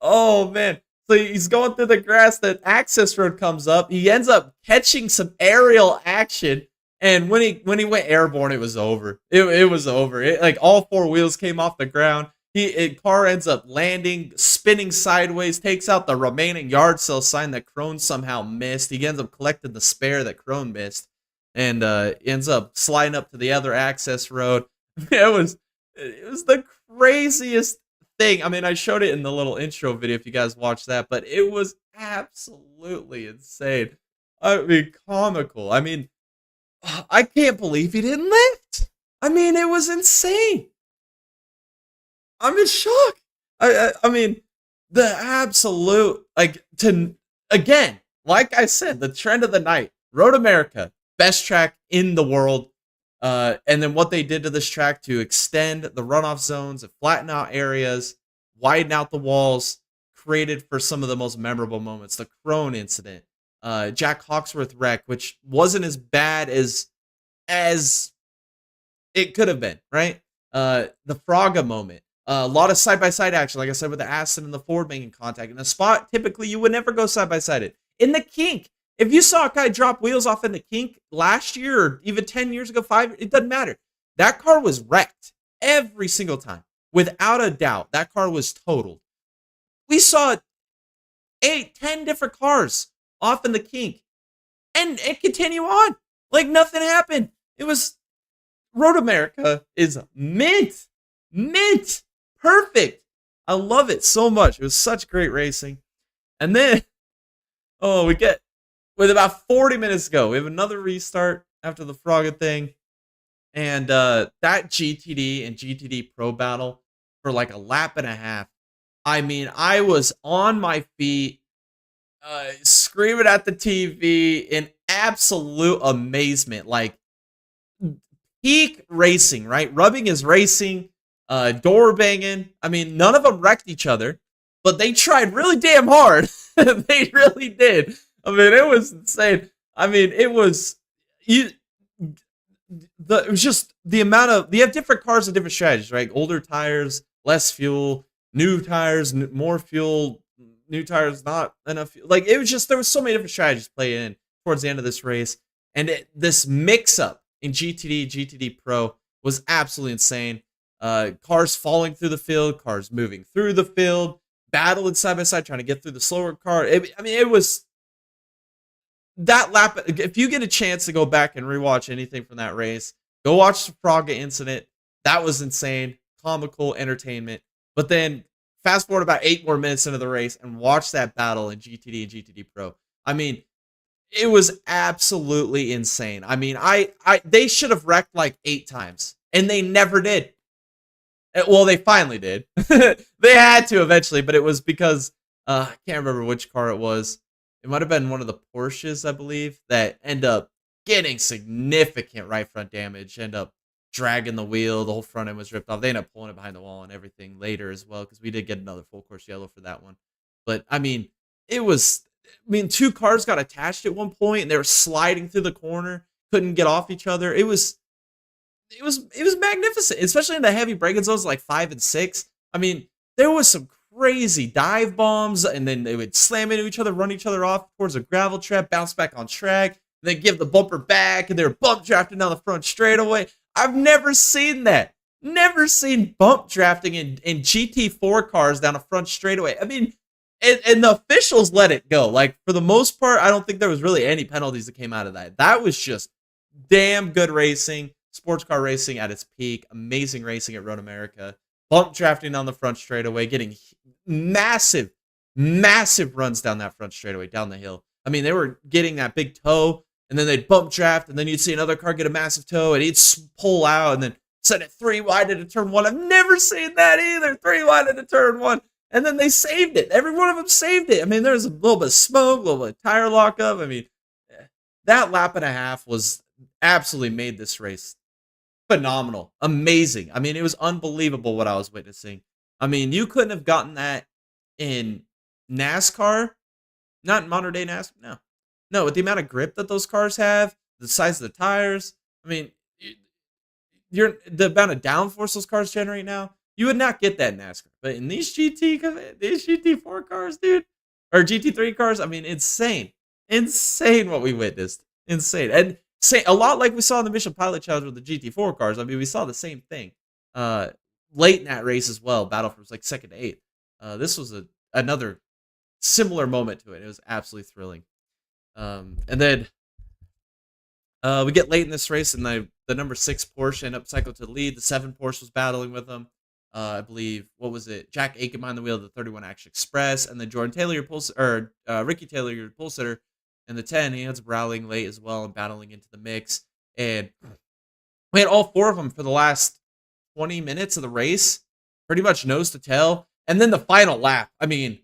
Oh, man. So he's going through the grass. That access road comes up. He ends up catching some aerial action. And when he went airborne, it was over. It was over. Like all 4 wheels came off the ground. Car ends up landing, spinning sideways, takes out the remaining yard sale sign that Krone somehow missed. He ends up collecting the spare that Krone missed. and ends up sliding up to the other access road. It was the craziest thing. I mean, I showed it in the little intro video if you guys watched that, but it was absolutely insane. I mean, comical. I mean, I can't believe he didn't lift. I mean, it was insane. I'm in shock. I mean, the absolute, like, to, again, like I said, the trend of the night, Road America, best track in the world. And then what they did to this track to extend the runoff zones, flatten out areas, widen out the walls, created for some of the most memorable moments. The Crone incident, Jack Hawksworth wreck, which wasn't as bad as it could have been, right? The Fraga moment. A lot of side-by-side action, like I said, with the Aston and the Ford making contact. In a spot, typically, you would never go side-by-side it. In the kink, if you saw a guy drop wheels off in the kink last year or even 10 years ago, 5, it doesn't matter. That car was wrecked every single time. Without a doubt, that car was totaled. We saw 8, 10 different cars off in the kink and continue on like nothing happened. It was, Road America is mint, perfect. I love it so much. It was such great racing. And then, we get, with about 40 minutes to go, we have another restart after the Fraga thing. And that GTD and GTD Pro battle for like a lap and a half. I mean, I was on my feet, screaming at the TV in absolute amazement. Like, peak racing, right? Rubbing is racing, door banging. I mean, none of them wrecked each other, but they tried really damn hard. They really did. I mean, it was insane. I mean, it was just the amount of, you have different cars and different strategies, right? Older tires, less fuel, new tires, more fuel, new tires, not enough fuel. Like, it was just, there was so many different strategies playing in towards the end of this race. And this mix up in GTD Pro was absolutely insane. Cars falling through the field, cars moving through the field, battling side by side, trying to get through the slower car. It was that lap. If you get a chance to go back and rewatch anything from that race, go watch the Fraga incident. That was insane, comical entertainment. But then fast forward about 8 more minutes into the race and watch that battle in GTD and GTD Pro. I mean, it was absolutely insane. I mean, they should have wrecked like 8 times, and they never did. Well, they finally did. They had to eventually, but it was because I can't remember which car it was. It might have been one of the Porsches, I believe, that end up getting significant right front damage, end up dragging the wheel. The whole front end was ripped off. They ended up pulling it behind the wall and everything later as well, because we did get another full course yellow for that one. But I mean, it was, 2 cars got attached at one point and they were sliding through the corner, couldn't get off each other. It was magnificent, especially in the heavy braking zones like 5 and 6. I mean, there was some crazy dive bombs, and then they would slam into each other, run each other off towards a gravel trap, bounce back on track, then give the bumper back, and they were bump drafting down the front straightaway. I've never seen that. Never seen bump drafting in GT4 cars down a front straightaway. I mean, and the officials let it go. Like, for the most part, I don't think there was really any penalties that came out of that. That was just damn good racing. Sports car racing at its peak. Amazing racing at Road America. Bump drafting down the front straightaway, getting massive runs down that front straightaway, down the hill. I mean, they were getting that big toe, and then they'd bump draft, and then you'd see another car get a massive toe, and he'd pull out, and then send it 3 wide into turn 1. I've never seen that either. 3 wide into turn 1. And then they saved it. Every one of them saved it. I mean, there was a little bit of smoke, a little bit of tire lockup. I mean, that lap and a half was absolutely made this race phenomenal. Amazing. I mean, it was unbelievable what I was witnessing. I mean, you couldn't have gotten that in NASCAR. Not in modern day NASCAR. No, with the amount of grip that those cars have, the size of the tires. I mean, the amount of downforce those cars generate now, you would not get that in NASCAR. But in these GT4 cars, dude, or GT3 cars, I mean, insane what we witnessed. Insane. And a lot like we saw in the Mission Pilot Challenge with the GT4 cars. I mean, we saw the same thing late in that race as well. Battle from like 2nd to 8th. This was another similar moment to it. It was absolutely thrilling. And then We get late in this race, and the number 6 Porsche ended up cycling to the lead. The 7 Porsche was battling with them. I believe, what was it? Jack Aiken behind the wheel of the 31 Action Express, and then Jordan Taylor, Ricky Taylor, your pole sitter, in the 10. He ends up rallying late as well and battling into the mix. And we had all 4 of them for the last 20 minutes of the race, pretty much nose to tail. And then the final lap, I mean,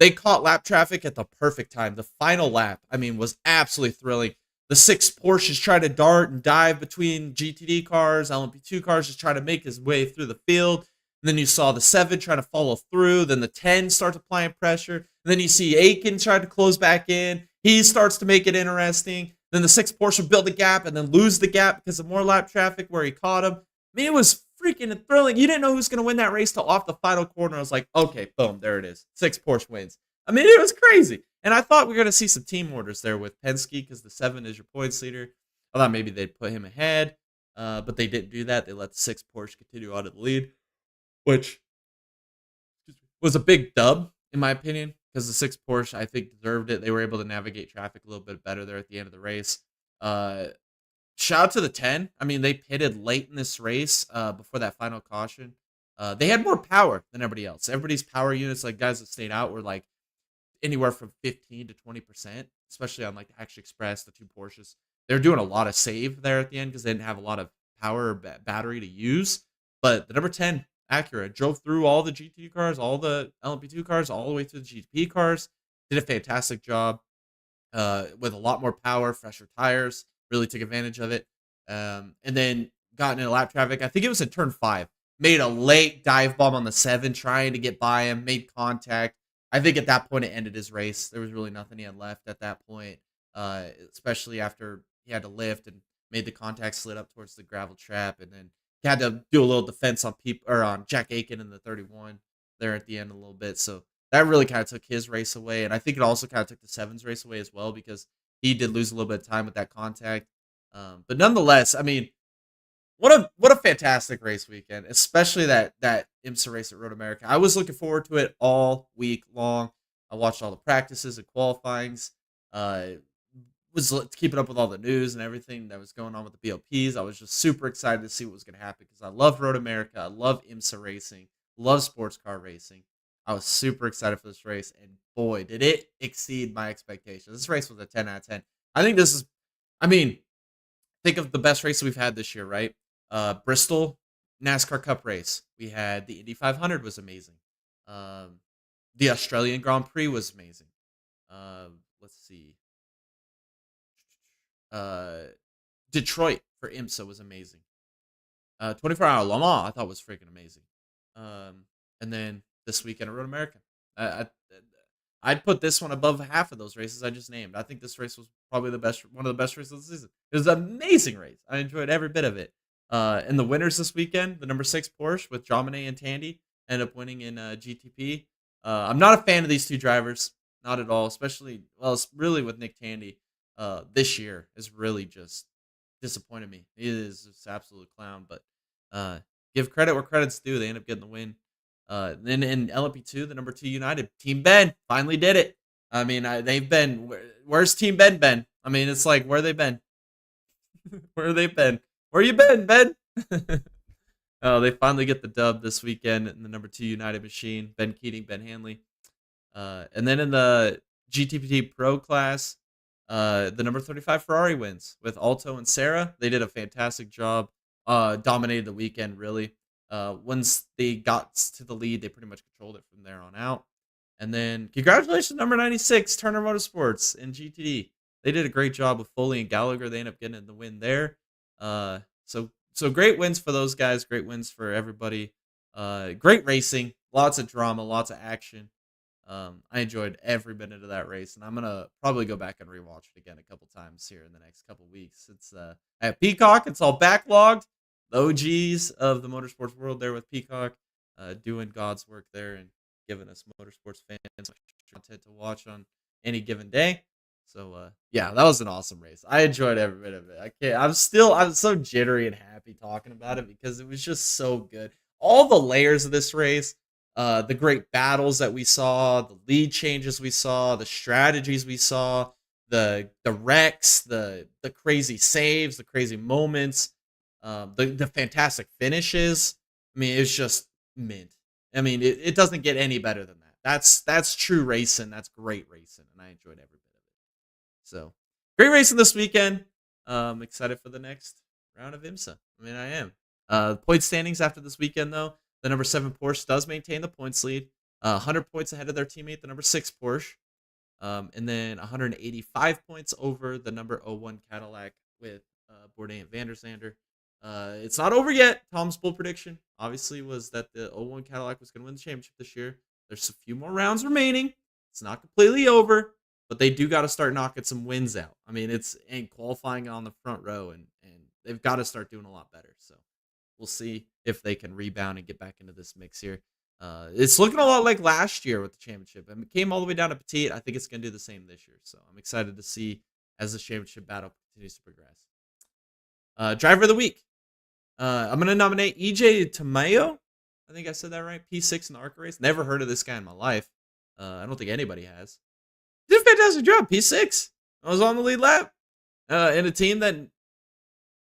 they caught lap traffic at the perfect time. The final lap, I mean, was absolutely thrilling. The 6 Porsches try to dart and dive between GTD cars, LMP2 cars, just try to make his way through the field. And then you saw the 7 trying to follow through. Then the 10 starts applying pressure. And then you see Aiken try to close back in. He starts to make it interesting. Then the 6 Porsche will build the gap and then lose the gap because of more lap traffic where he caught him. I mean, it was freaking thrilling. You didn't know who was going to win that race till off the final corner. I was like, okay, boom, there it is. 6 Porsche wins. I mean, it was crazy. And I thought we were going to see some team orders there with Penske because the 7 is your points leader. I thought maybe they'd put him ahead, but they didn't do that. They let the 6 Porsche continue on at the lead, which was a big dub, in my opinion, because the 6 Porsche, I think, deserved it. They were able to navigate traffic a little bit better there at the end of the race. Shout out to the 10. I mean, they pitted late in this race before that final caution. They had more power than everybody else. Everybody's power units, like guys that stayed out, were like anywhere from 15 to 20%, especially on like the Action Express, the 2 Porsches. They're doing a lot of save there at the end because they didn't have a lot of power or battery to use. But the number 10 Acura drove through all the GT cars, all the LMP2 cars, all the way to the GP cars. Did a fantastic job with a lot more power, fresher tires. Really took advantage of it. And then got into lap traffic. I think it was in turn 5. Made a late dive bomb on the 7, trying to get by him. Made contact. I think at that point it ended his race. There was really nothing he had left at that point, especially after he had to lift and made the contact, slid up towards the gravel trap, and then he had to do a little defense on on Jack Aiken in the 31 there at the end a little bit. So that really kind of took his race away, and I think it also kind of took the 7's race away as well because he did lose a little bit of time with that contact. But nonetheless, I mean, what a fantastic race weekend, especially that IMSA race at Road America. I was looking forward to it all week long. I watched all the practices and qualifyings. Was keeping up with all the news and everything that was going on with the BOPs. I was just super excited to see what was going to happen because I love Road America. I love IMSA racing. Love sports car racing. I was super excited for this race, and boy, did it exceed my expectations. This race was a 10 out of 10. I think this is, I mean, think of the best race we've had this year, right? Bristol NASCAR Cup race. We had the Indy 500 was amazing. The Australian Grand Prix was amazing. Let's see. Detroit for IMSA was amazing. 24-hour Le Mans I thought was freaking amazing. And then this weekend at Road America. I'd put this one above half of those races I just named. I think this race was probably one of the best races of the season. It was an amazing race. I enjoyed every bit of it. And the winners this weekend, the number 6 Porsche with Jomine and Tandy, ended up winning in GTP. I'm not a fan of these 2 drivers, not at all. Especially, well, it's really with Nick Tandy. This year has really just disappointed me. He is just an absolute clown. But give credit where credit's due. They end up getting the win. Then in LMP2, the number 2 United, Team Ben finally did it. I mean, they've been. Where's Team Ben been? I mean, it's like, where they been? Where they been? Where you been, Ben? Oh, they finally get the dub this weekend in the number 2 United machine. Ben Keating, Ben Hanley. And then in the GTPT Pro class, the number 35 Ferrari wins with Alto and Sarah. They did a fantastic job. Dominated the weekend, really. Once they got to the lead, they pretty much controlled it from there on out. And then congratulations, number 96, Turner Motorsports in GTD. They did a great job with Foley and Gallagher. They ended up getting the win there. So great wins for those guys. Great wins for everybody. Great racing. Lots of drama. Lots of action. I enjoyed every minute of that race, and I'm gonna probably go back and rewatch it again a couple times here in the next couple weeks. It's at Peacock. It's all backlogged. The OGs of the motorsports world there with Peacock, doing God's work there and giving us motorsports fans content to watch on any given day. So yeah, that was an awesome race. I enjoyed every bit of it. I'm so jittery and happy talking about it because it was just so good. All the layers of this race, the great battles that we saw, the lead changes we saw, the strategies we saw, the wrecks, the crazy saves, the crazy moments, the fantastic finishes. I mean, it's just mint. I mean, it doesn't get any better than that. That's true racing. That's great racing, and I enjoyed every bit of it. So great racing this weekend. Excited for the next round of IMSA. I mean, I am. Point standings after this weekend, though. The number 7 Porsche does maintain the points lead, 100 points ahead of their teammate, the number 6 Porsche, and then 185 points over the number 01 Cadillac with Bourdais and Van der Zande. It's not over yet. Tom's bold prediction, obviously, was that the 01 Cadillac was going to win the championship this year. There's a few more rounds remaining. It's not completely over, but they do got to start knocking some wins out. I mean, it's and qualifying on the front row, and they've got to start doing a lot better. So we'll see if they can rebound and get back into this mix here. It's looking a lot like last year with the championship. I mean, it came all the way down to Petit. I think it's going to do the same this year. So I'm excited to see as the championship battle continues to progress. Driver of the week. I'm going to nominate EJ Tamayo. I think I said that right. P6 in the ARCA race. Never heard of this guy in my life. I don't think anybody has. Did a fantastic job. P6. I was on the lead lap in a team that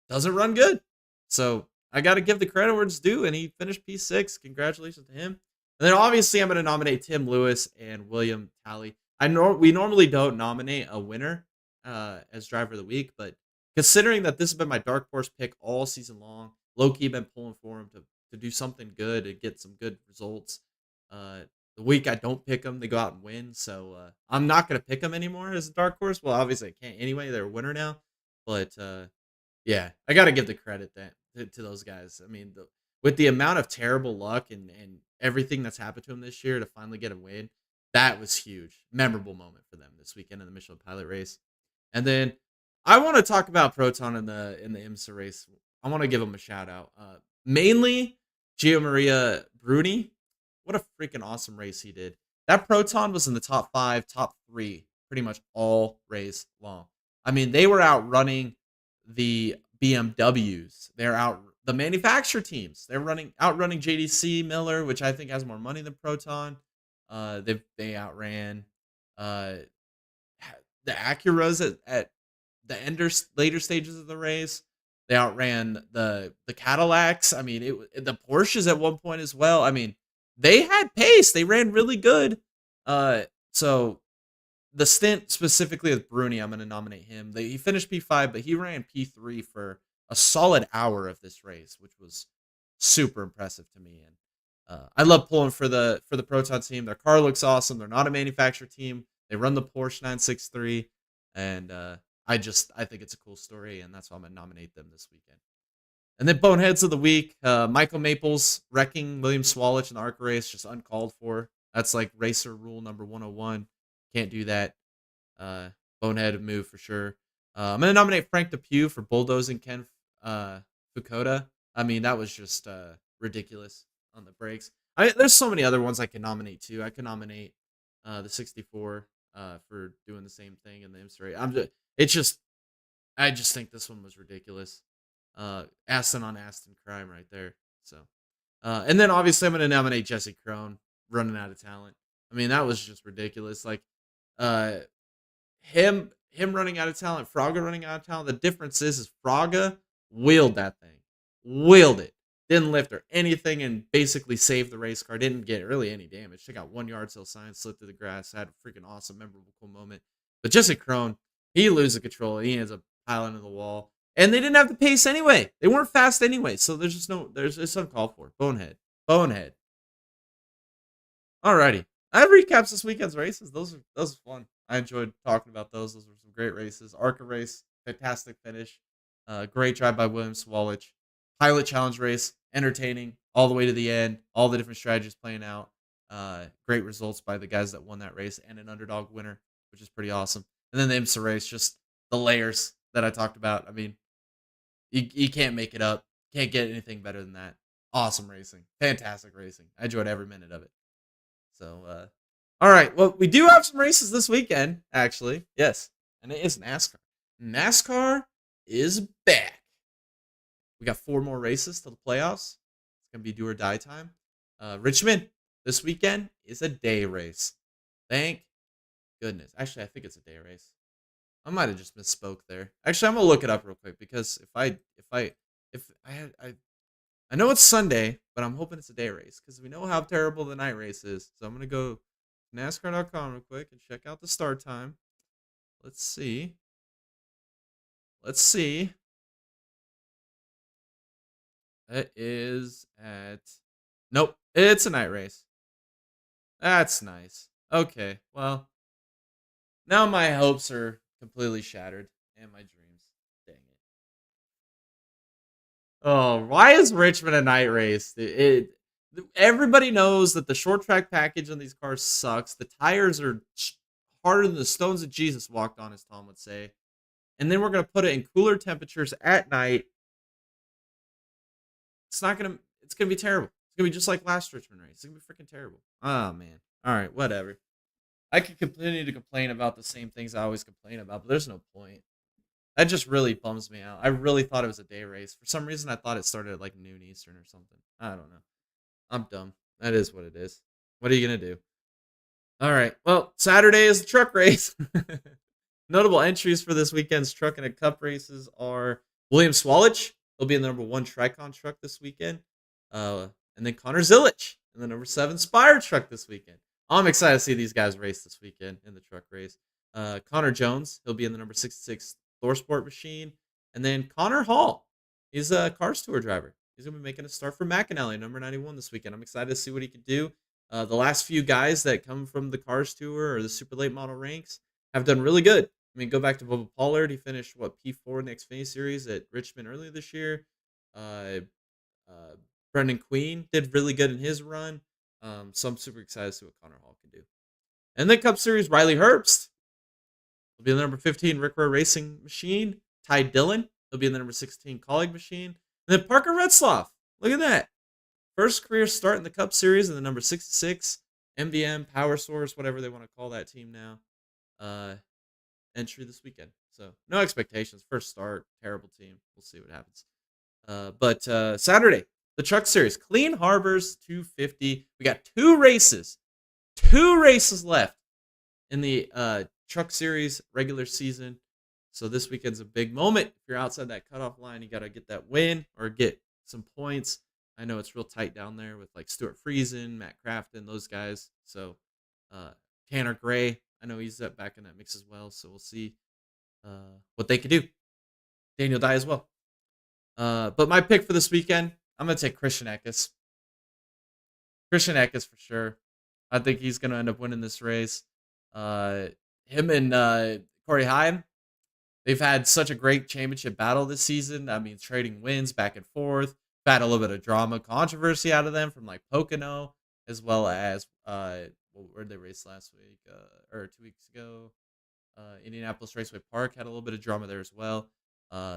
doesn't run good. So I got to give the credit where it's due, and he finished P6. Congratulations to him. And then obviously I'm going to nominate Tim Lewis and William Talley. We normally don't nominate a winner as driver of the week, but considering that this has been my dark horse pick all season long, low-key been pulling for him to do something good and get some good results. The week I don't pick them, they go out and win. So I'm not going to pick them anymore as a dark horse. Well, obviously I can't anyway. They're a winner now. But yeah, I got to give the credit to those guys. I mean, with the amount of terrible luck and everything that's happened to them this year, to finally get a win, that was huge. Memorable moment for them this weekend in the Michelin Pilot race. And then I want to talk about Proton in the IMSA race. I want to give him a shout out. Mainly Gio Maria Bruni. What a freaking awesome race he did. That Proton was in the top 5, top 3, pretty much all race long. I mean, they were outrunning the BMWs. They're out the manufacturer teams. They're outrunning JDC Miller, which I think has more money than Proton. They outran the Acuras at the later stages of the race. They outran the Cadillacs. I mean, the Porsches at one point as well. I mean, they had pace. They ran really good. So the stint specifically with Bruni, I'm going to nominate him. He finished P5, but he ran P3 for a solid hour of this race, which was super impressive to me. And I love pulling for the Proton team. Their car looks awesome. They're not a manufacturer team. They run the Porsche 963, and I think it's a cool story, and that's why I'm going to nominate them this weekend. And then Boneheads of the week, Michael Maples wrecking William Swalich in the ARCA race, just uncalled for. That's like racer rule number 101. Can't do that. Bonehead move for sure. I'm going to nominate Frank Depew for bulldozing Ken Fukuda. I mean, that was just ridiculous on the brakes. There's so many other ones I can nominate too. I can nominate the 64 for doing the same thing in the IMSA race. I just think this one was ridiculous. Aston on Aston crime right there. So, and then obviously I'm going to nominate Jesse Krohn running out of talent. I mean, that was just ridiculous. Like, him running out of talent, Fraga running out of talent. The difference is Fraga wheeled that thing, wheeled it, didn't lift or anything, and basically saved the race car. Didn't get really any damage. Took out 1 yard till sign, slipped through the grass, had a freaking awesome, memorable, cool moment. But Jesse Krohn, he loses control. He ends up piling into the wall. And they didn't have the pace anyway. They weren't fast anyway. So it's uncalled for. Bonehead. Alrighty. That recaps this weekend's races. Those were fun. I enjoyed talking about those. Those were some great races. ARCA race, fantastic finish. Great drive by William Swalich. Pilot challenge race, entertaining all the way to the end. All the different strategies playing out. Great results by the guys that won that race and an underdog winner, which is pretty awesome. And then the IMSA race, just the layers that I talked about. I mean, you can't make it up. Can't get anything better than that. Awesome racing. Fantastic racing. I enjoyed every minute of it. So, all right. Well, we do have some races this weekend, actually. Yes. And it is NASCAR. NASCAR is back. We got 4 more races to the playoffs. It's going to be do or die time. Richmond this weekend is a day race. Thank goodness. Actually, I think it's a day race. I might have just misspoke there. Actually, I'm gonna look it up real quick because I know it's Sunday, but I'm hoping it's a day race because we know how terrible the night race is. So I'm gonna go NASCAR.com real quick and check out the start time. Let's see. Let's see. It is at. Nope, it's a night race. That's nice. Okay, well, now my hopes are completely shattered and my dreams. Dang it. Oh, why is Richmond a night race? Everybody knows that the short track package on these cars sucks. The tires are harder than the stones that Jesus walked on, as Tom would say. And then we're going to put it in cooler temperatures at night. It's going to be terrible. It's going to be just like last Richmond race. It's going to be freaking terrible. Oh, man. All right, whatever. I could continue to complain about the same things I always complain about, but there's no point. That just really bums me out. I really thought it was a day race. For some reason, I thought it started at like noon Eastern or something. I don't know. I'm dumb. That is what it is. What are you going to do? All right. Well, Saturday is the truck race. Notable entries for this weekend's truck and a cup races are William Swallich. He'll be in the number 1 Tricon truck this weekend. And then Connor Zilic in the number 7 Spire truck this weekend. I'm excited to see these guys race this weekend in the truck race. Connor Jones, he'll be in the number 66 ThorSport machine. And then Connor Hall, he's a Cars Tour driver. He's going to be making a start for McAnally, number 91 this weekend. I'm excited to see what he can do. The last few guys that come from the Cars Tour or the super late model ranks have done really good. I mean, go back to Bubba Pollard. He finished, P4 in the Xfinity Series at Richmond earlier this year. Brendan Queen did really good in his run. So I'm super excited to see what Connor Hall can do. And then Cup Series, Riley Herbst will be in the number 15 Rick Rowe Racing machine. Ty Dillon, he'll be in the number 16 Colleague machine. And then Parker Retzloff, look at that. First career start in the Cup Series in the number 66 MVM Power Source, whatever they want to call that team now. Entry this weekend. So no expectations. First start, terrible team. We'll see what happens. But Saturday, the Truck Series, Clean Harbors 250. We got 2 races left in the Truck Series regular season. So this weekend's a big moment. If you're outside that cutoff line, you got to get that win or get some points. I know it's real tight down there with like Stuart Friesen, Matt Crafton, those guys. So Tanner Gray, I know he's back in that mix as well. So we'll see what they can do. Daniel Dye as well. But my pick for this weekend, I'm going to take Christian Eckes. Christian Eckes for sure. I think he's going to end up winning this race. Him and Corey Heim, they've had such a great championship battle this season. I mean, trading wins back and forth. Had a little bit of drama, controversy out of them from like Pocono, as well as where did they race last week or 2 weeks ago? Indianapolis Raceway Park had a little bit of drama there as well.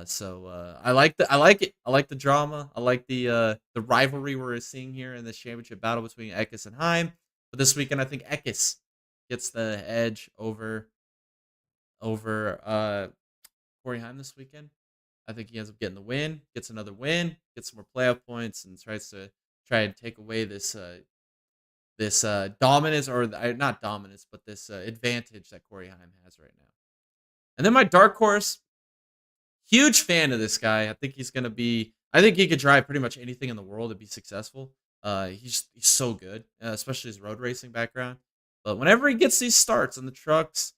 So I like it. I like the drama. I like the rivalry we're seeing here in this championship battle between Eckes and Heim. But this weekend, I think Eckes gets the edge over Corey Heim this weekend. I think he ends up getting the win, gets another win, gets some more playoff points, and tries to and take away this dominance, or not dominance, but this advantage that Corey Heim has right now. And then my dark horse, huge fan of this guy. I think he could drive pretty much anything in the world to be successful. He's so good, especially his road racing background. But whenever he gets these starts in the trucks,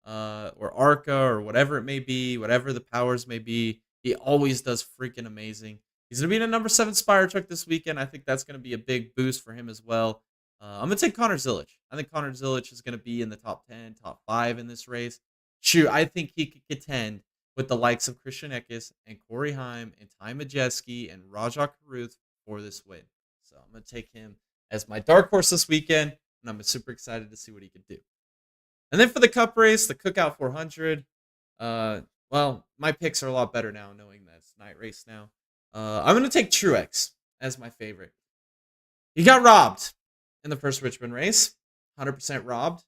or ARCA, or whatever it may be, whatever the powers may be, he always does freaking amazing. He's going to be in a number 7 Spire truck this weekend. I think that's going to be a big boost for him as well. I'm going to take Connor Zilic. I think Connor Zilic is going to be in the top 10, top 5 in this race. Shoot, I think he could contend with the likes of Christian Eckes and Corey Heim and Ty Majeski and Rajah Caruth for this win. So I'm going to take him as my dark horse this weekend, and I'm super excited to see what he can do. And then for the Cup race, the Cookout 400, well, my picks are a lot better now, knowing that it's night race now. I'm going to take Truex as my favorite. He got robbed in the first Richmond race, 100% robbed.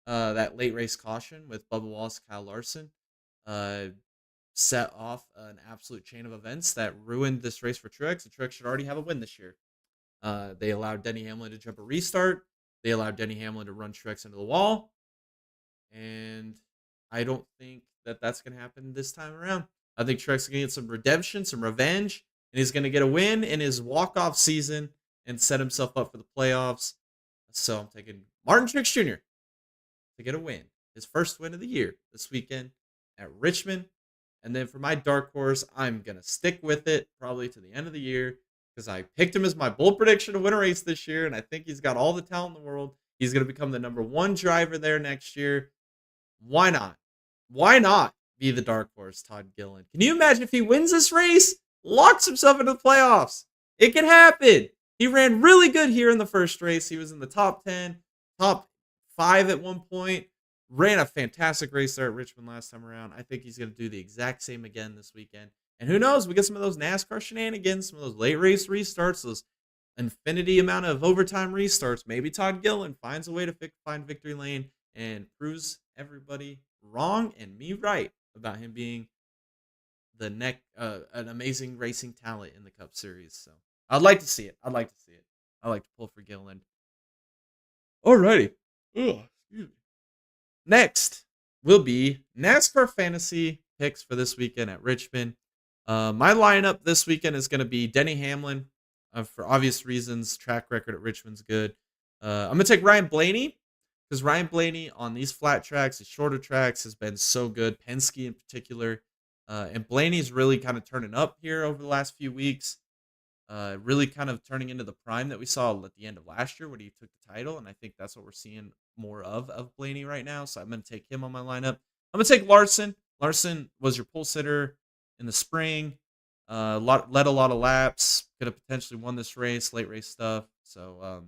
That late race caution with Bubba Wallace, Kyle Larson, set off an absolute chain of events that ruined this race for Truex. And Truex should already have a win this year. They allowed Denny Hamlin to jump a restart. They allowed Denny Hamlin to run Truex into the wall. And I don't think that that's going to happen this time around. I think Truex going to get some redemption, some revenge, and he's going to get a win in his walk-off season and set himself up for the playoffs. So I'm taking Martin Truex Jr. to get a win, his first win of the year this weekend at Richmond. And then for my dark horse, I'm going to stick with it probably to the end of the year because I picked him as my bold prediction to win a race this year, and I think he's got all the talent in the world. He's going to become the number one driver there next year. Why not? Why not be the dark horse, Todd Gilliland? Can you imagine if he wins this race, locks himself into the playoffs? It can happen. He ran really good here in the first race. He was in the top 10, top 5 at one point. Ran a fantastic race there at Richmond last time around. I think he's going to do the exact same again this weekend. And who knows? We get some of those NASCAR shenanigans, some of those late race restarts, those infinity amount of overtime restarts. Maybe Todd Gilliland finds a way to find victory lane and proves everybody wrong and me right about him being an amazing racing talent in the Cup Series. So I'd like to see it. I'd like to pull for Gilliland. Alrighty. Ugh, excuse me. Next will be NASCAR fantasy picks for this weekend at Richmond. My lineup this weekend is going to be Denny Hamlin. For obvious reasons, track record at Richmond's good. I'm going to take Ryan Blaney because Ryan Blaney on these flat tracks, these shorter tracks, has been so good. Penske in particular. And Blaney's really kind of turning up here over the last few weeks. Really kind of turning into the prime that we saw at the end of last year when he took the title. And I think that's what we're seeing more of Blaney right now. So I'm going to take him on my lineup. I'm going to take Larson. Larson was your pole sitter in the spring. Led a lot of laps. Could have potentially won this race, late race stuff. So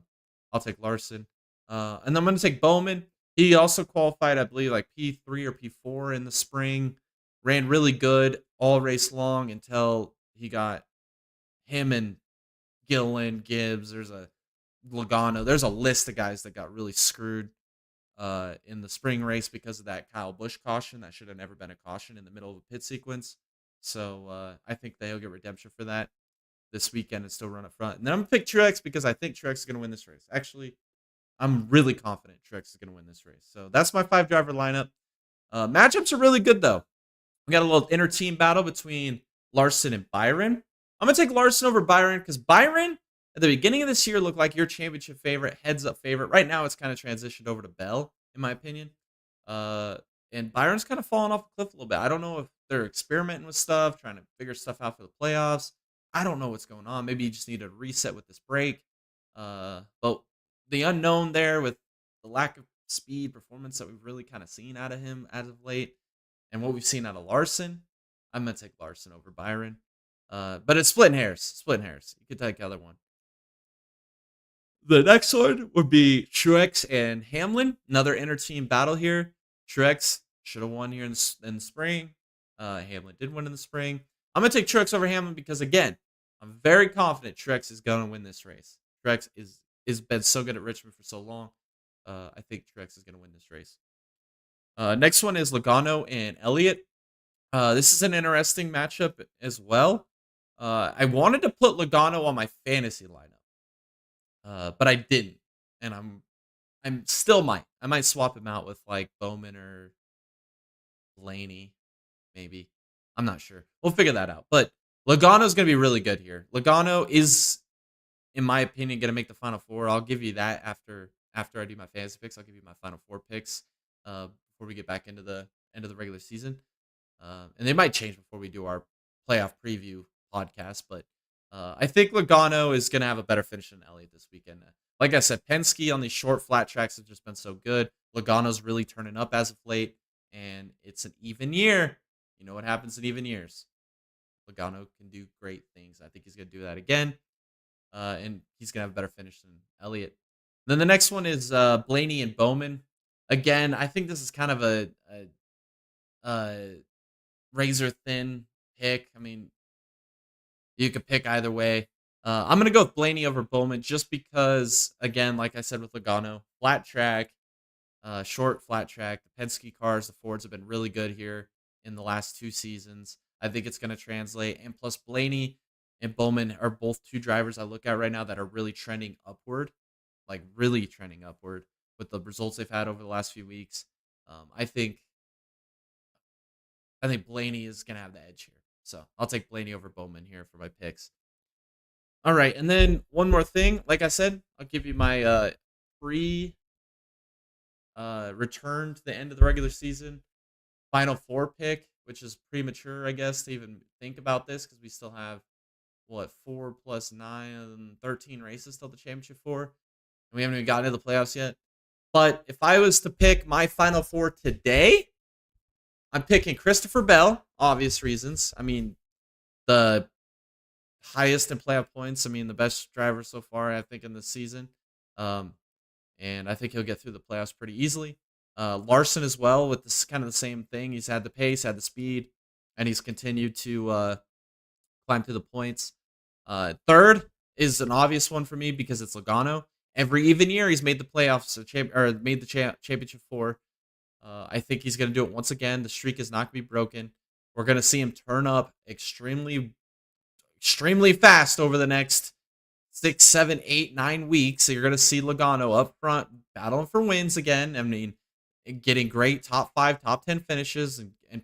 I'll take Larson. And then I'm going to take Bowman. He also qualified, I believe, like P3 or P4 in the spring. Ran really good all race long until he got him and Gilliland, Gibbs. There's a Logano. There's a list of guys that got really screwed in the spring race because of that Kyle Busch caution. That should have never been a caution in the middle of a pit sequence. So I think they'll get redemption for that this weekend and still run up front. And then I'm going to pick Truex because I think Truex is going to win this race. Actually, I'm really confident Truex is going to win this race. So that's my 5-driver lineup. Matchups are really good, though. We got a little inter-team battle between Larson and Byron. I'm going to take Larson over Byron because Byron, at the beginning of this year, looked like your championship favorite, heads-up favorite. Right now, it's kind of transitioned over to Bell, in my opinion. And Byron's kind of fallen off the cliff a little bit. I don't know if they're experimenting with stuff, trying to figure stuff out for the playoffs. I don't know what's going on. Maybe you just need to reset with this break. But the unknown there with the lack of speed performance that we've really kind of seen out of him as of late and what we've seen out of Larson, I'm going to take Larson over Byron. But it's splitting hairs. You could take the other one. The next one would be Truex and Hamlin. Another inter-team battle here. Truex should have won here in the spring. Hamlin did win in the spring. I'm going to take Truex over Hamlin because, again, I'm very confident Truex is going to win this race. Truex is been so good at Richmond for so long. I think Truex is going to win this race. Next one is Logano and Elliott. This is an interesting matchup as well. I wanted to put Logano on my fantasy lineup, but I didn't, and I'm still might. I might swap him out with like Bowman or Blaney, maybe. I'm not sure. We'll figure that out. But Logano's going to be really good here. Logano is, in my opinion, going to make the Final Four. I'll give you that after I do my fantasy picks. I'll give you my Final Four picks before we get back into the end of the regular season. And they might change before we do our playoff preview podcast. But I think Logano is going to have a better finish than Elliott this weekend. Like I said, Penske on these short flat tracks have just been so good. Logano's really turning up as of late. And it's an even year. You know what happens in even years. Logano can do great things. I think he's going to do that again. And he's going to have a better finish than Elliott. Then the next one is Blaney and Bowman. Again, I think this is kind of a razor thin pick. I mean, you could pick either way. I'm going to go with Blaney over Bowman just because, again, like I said with Logano, flat track, short flat track. The Penske cars, the Fords have been really good here in the last 2 seasons. I think it's going to translate. And plus, Blaney and Bowman are both 2 drivers I look at right now that are really trending upward, like really trending upward with the results they've had over the last few weeks. I think I think Blaney is going to have the edge here. So I'll take Blaney over Bowman here for my picks. All right. And then one more thing. Like I said, I'll give you my free return to the end of the regular season Final Four pick, which is premature, I guess, to even think about this because we still have, 4 plus 9, 13 races till the championship 4. And we haven't even gotten to the playoffs yet. But if I was to pick my Final Four today, I'm picking Christopher Bell, obvious reasons. I mean, the highest in playoff points. I mean, the best driver so far, I think, in this season. And I think he'll get through the playoffs pretty easily. Larson as well, with this kind of the same thing. He's had the pace, had the speed, and he's continued to climb through the points. Third is an obvious one for me because it's Logano. Every even year, he's made the playoffs or made the championship 4. I think he's going to do it once again. The streak is not going to be broken. We're going to see him turn up extremely fast over the next 6, 7, 8, 9 weeks. So you're going to see Logano up front battling for wins again. I mean, getting great top 5, top 10 finishes and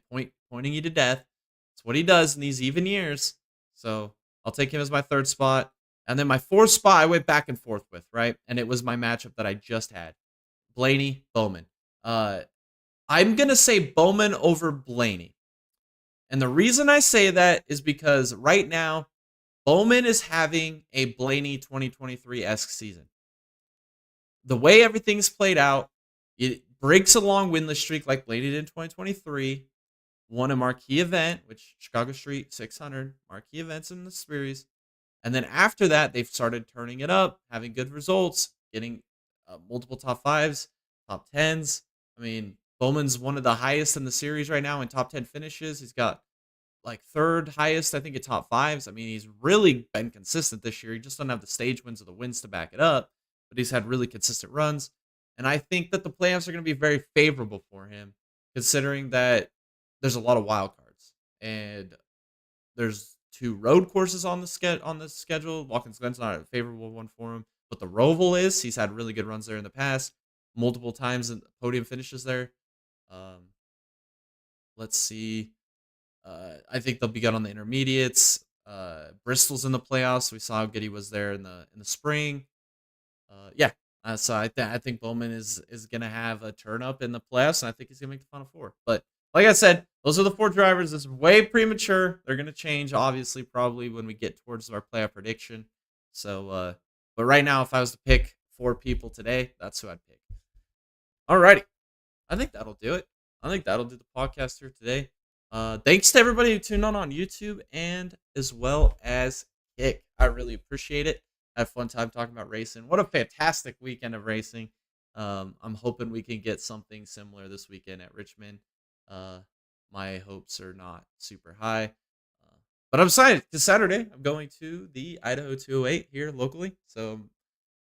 pointing you to death. That's what he does in these even years. So I'll take him as my 3rd spot. And then my 4th spot, I went back and forth with, right? And it was my matchup that I just had. Blaney, Bowman. I'm going to say Bowman over Blaney. And the reason I say that is because right now, Bowman is having a Blaney 2023-esque season. The way everything's played out, it breaks a long winless streak like Blaney did in 2023. Won a marquee event, which Chicago Street 600, marquee events in the series. And then after that, they've started turning it up, having good results, getting multiple top 5s, top 10s. I mean, Bowman's one of the highest in the series right now in top 10 finishes. He's got like 3rd highest, I think, in top 5s. I mean, he's really been consistent this year. He just doesn't have the stage wins or the wins to back it up, but he's had really consistent runs. And I think that the playoffs are going to be very favorable for him, considering that there's a lot of wild cards. And there's 2 road courses on the schedule. Watkins Glen's not a favorable one for him, but the Roval is. He's had really good runs there in the past, multiple times in podium finishes there. Let's see. I think they'll be good on the intermediates. Bristol's in the playoffs. We saw how good he was there in the spring. So I think Bowman is gonna have a turn up in the playoffs, and I think he's gonna make the Final Four. But like I said, those are the 4 drivers. It's way premature. They're gonna change, obviously, probably when we get towards our playoff prediction. So, but right now, if I was to pick 4 people today, that's who I'd pick. Alrighty, I think that'll do it. I think that'll do the podcast here today. Thanks to everybody who tuned on YouTube and as well as Kick. I really appreciate it. I had a fun time talking about racing. What a fantastic weekend of racing. I'm hoping we can get something similar this weekend at Richmond. My hopes are not super high. But I'm excited because Saturday I'm going to the Idaho 208 here locally. So I'm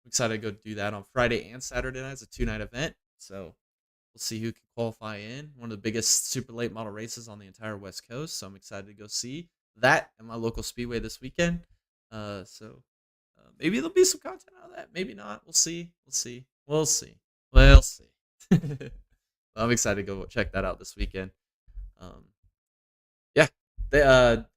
excited to go do that on Friday and Saturday night. It's a 2-night event. So we'll see who can qualify in. One of the biggest super late model races on the entire West Coast. So I'm excited to go see that at my local speedway this weekend. Maybe there'll be some content out of that. Maybe not. We'll see. I'm excited to go check that out this weekend.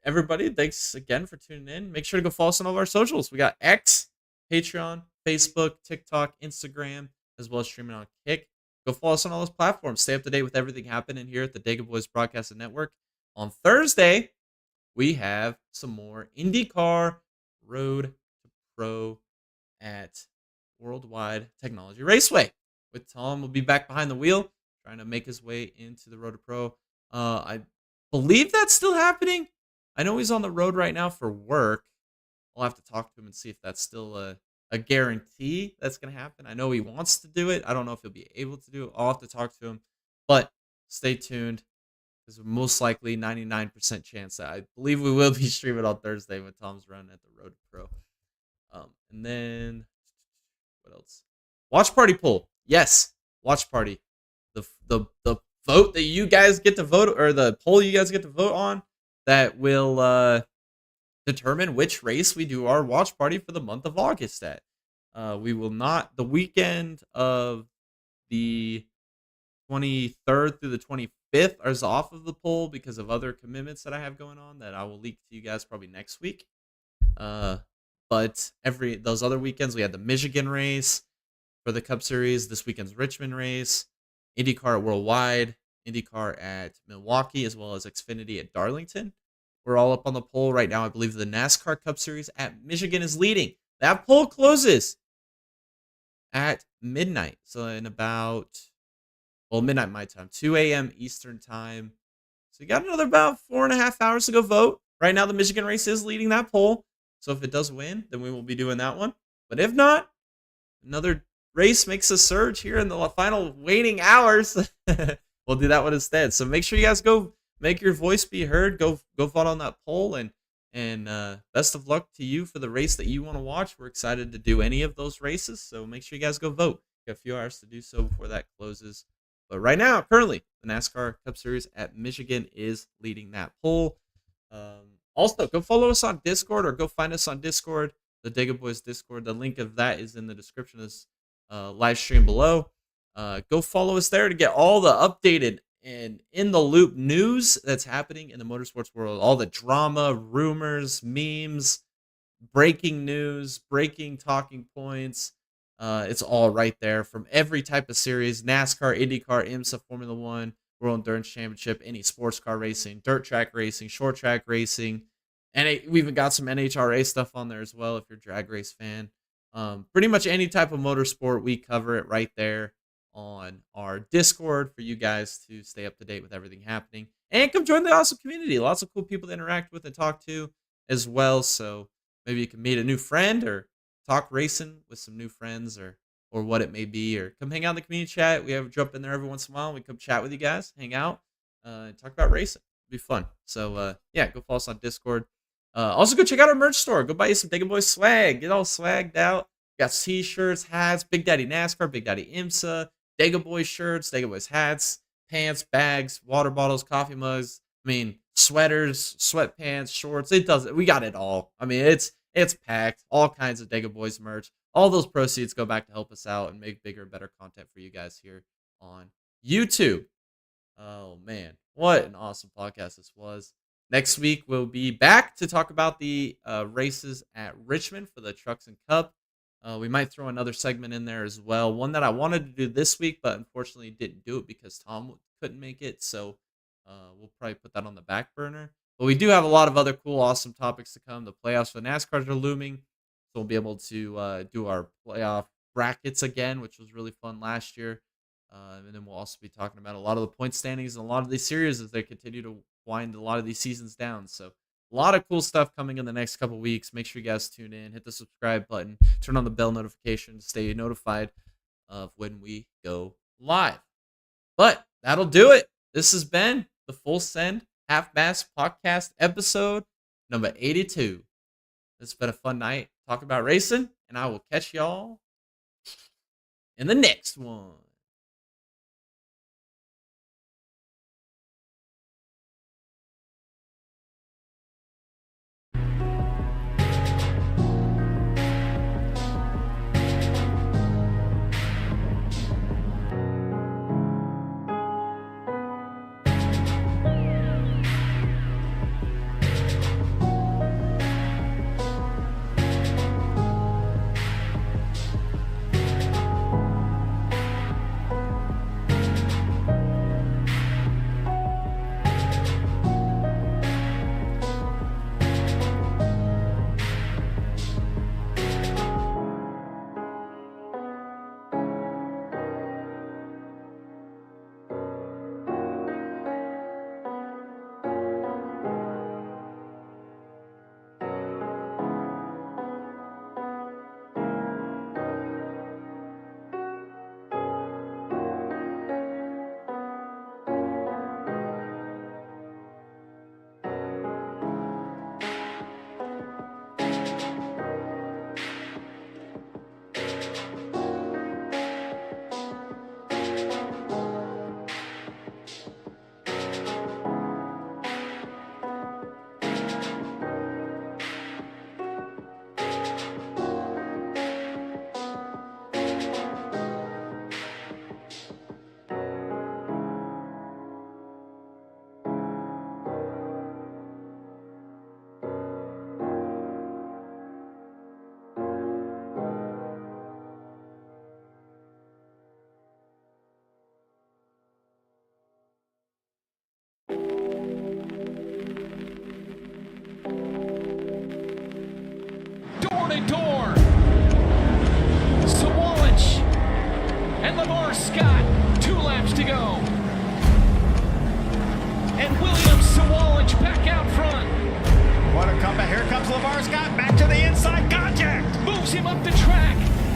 Everybody, thanks again for tuning in. Make sure to go follow us on all of our socials. We got X, Patreon, Facebook, TikTok, Instagram, as well as streaming on Kick. Go follow us on all those platforms. Stay up to date with everything happening here at the Dega Boys Broadcasting Network. On Thursday, we have some more IndyCar Road to Pro at Worldwide Technology Raceway. With Tom, will be back behind the wheel, trying to make his way into the Road to Pro. I believe that's still happening. I know he's on the road right now for work. I'll have to talk to him and see if that's still a guarantee that's going to happen. I know he wants to do it. I don't know if he'll be able to do it. I'll have to talk to him. But stay tuned. There's a most likely 99% chance that I believe we will be streaming on Thursday with Tom's run at the Road to Pro. And then, what else? Watch party poll. Yes, watch party. The vote that you guys get to vote, or the poll you guys get to vote on, that will determine which race we do our watch party for the month of August at. We will not, the weekend of the 23rd through the 5th is off of the poll because of other commitments that I have going on that I will leak to you guys probably next week. But those other weekends, we had the Michigan race for the Cup Series. This weekend's Richmond race, IndyCar Worldwide, IndyCar at Milwaukee, as well as Xfinity at Darlington. We're all up on the poll right now. I believe the NASCAR Cup Series at Michigan is leading. That poll closes at midnight. So in about, midnight my time, 2 a.m. Eastern time. So you got another about 4.5 hours to go vote. Right now, the Michigan race is leading that poll. So if it does win, then we will be doing that one. But if not, another race makes a surge here in the final waiting hours. We'll do that one instead. So make sure you guys go make your voice be heard. Go vote on that poll, and best of luck to you for the race that you want to watch. We're excited to do any of those races, so make sure you guys go vote. You got a few hours to do so before that closes. But right now, currently, the NASCAR Cup Series at Michigan is leading that poll. Also, go follow us on Discord or go find us on Discord, the Dega Boys Discord. The link of that is in the description of this live stream below. Go follow us there to get all the updated and in the loop news that's happening in the motorsports world. All the drama, rumors, memes, breaking news, breaking talking points. It's all right there from every type of series: NASCAR, IndyCar, IMSA, Formula One, World Endurance Championship, any sports car racing, dirt track racing, short track racing. And we even got some NHRA stuff on there as well if you're a drag race fan. Pretty much any type of motorsport, we cover it right there on our Discord for you guys to stay up to date with everything happening. And come join the awesome community. Lots of cool people to interact with and talk to as well. So maybe you can meet a new friend or talk racing with some new friends or what it may be. Or come hang out in the community chat. We have jump in there every once in a while. And we come chat with you guys, hang out, and talk about racing. It'll be fun. So, yeah, go follow us on Discord. Also, go check out our merch store. Go buy you some Dega Boys swag. Get all swagged out. Got t-shirts, hats, Big Daddy NASCAR, Big Daddy IMSA, Dega Boys shirts, Dega Boys hats, pants, bags, water bottles, coffee mugs. I mean, sweaters, sweatpants, shorts. We got it all. I mean, it's packed. All kinds of Dega Boys merch. All those proceeds go back to help us out and make bigger and better content for you guys here on YouTube. Oh, man. What an awesome podcast this was. Next week, we'll be back to talk about the races at Richmond for the Trucks and Cup. We might throw another segment in there as well. One that I wanted to do this week, but unfortunately didn't do it because Tom couldn't make it. So we'll probably put that on the back burner. But we do have a lot of other cool, awesome topics to come. The playoffs for NASCAR are looming. So we'll be able to do our playoff brackets again, which was really fun last year. And then we'll also be talking about a lot of the point standings and a lot of these series as they continue to wind a lot of these seasons down. So a lot of cool stuff coming in the next couple weeks. Make sure you guys tune in, hit the subscribe button, turn on the bell notification to stay notified of when we go live. But that'll do it. This has been the Full Send Half Mast Podcast episode number 82. It's been a fun night talking about racing, and I will catch y'all in the next one.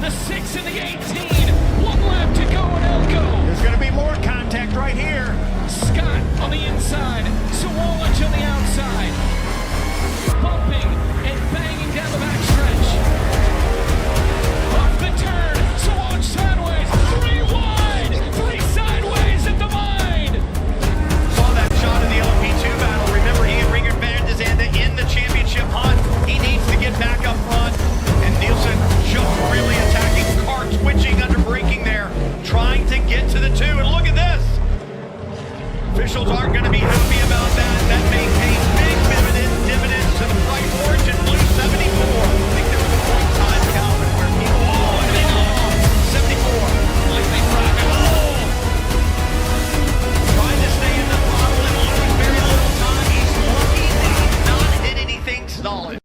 the 6 and the 18. One lap to go in Elko. There's going to be more contact right here. Scott on the inside, Sawallich on the outside. Bumping and banging down the backstretch. Off the turn, Sawallich sideways, 3 wide, 3 sideways at the line. Saw that shot in the LP2 battle. Remember, he and Ringer Van de Zande in the championship hunt. He needs to get back up front. And Nielsen just really attacking, car twitching under braking there, trying to get to the 2. And look at this. Officials aren't going to be happy about that. That may pay big dividends to the bright orange and blue 74. I think there was a point in time, Calvin, where people, and they got off 74. Like they rock and roll. Trying to stay in the bottle and losing very little time. He's lucky that he's not hit anything solid.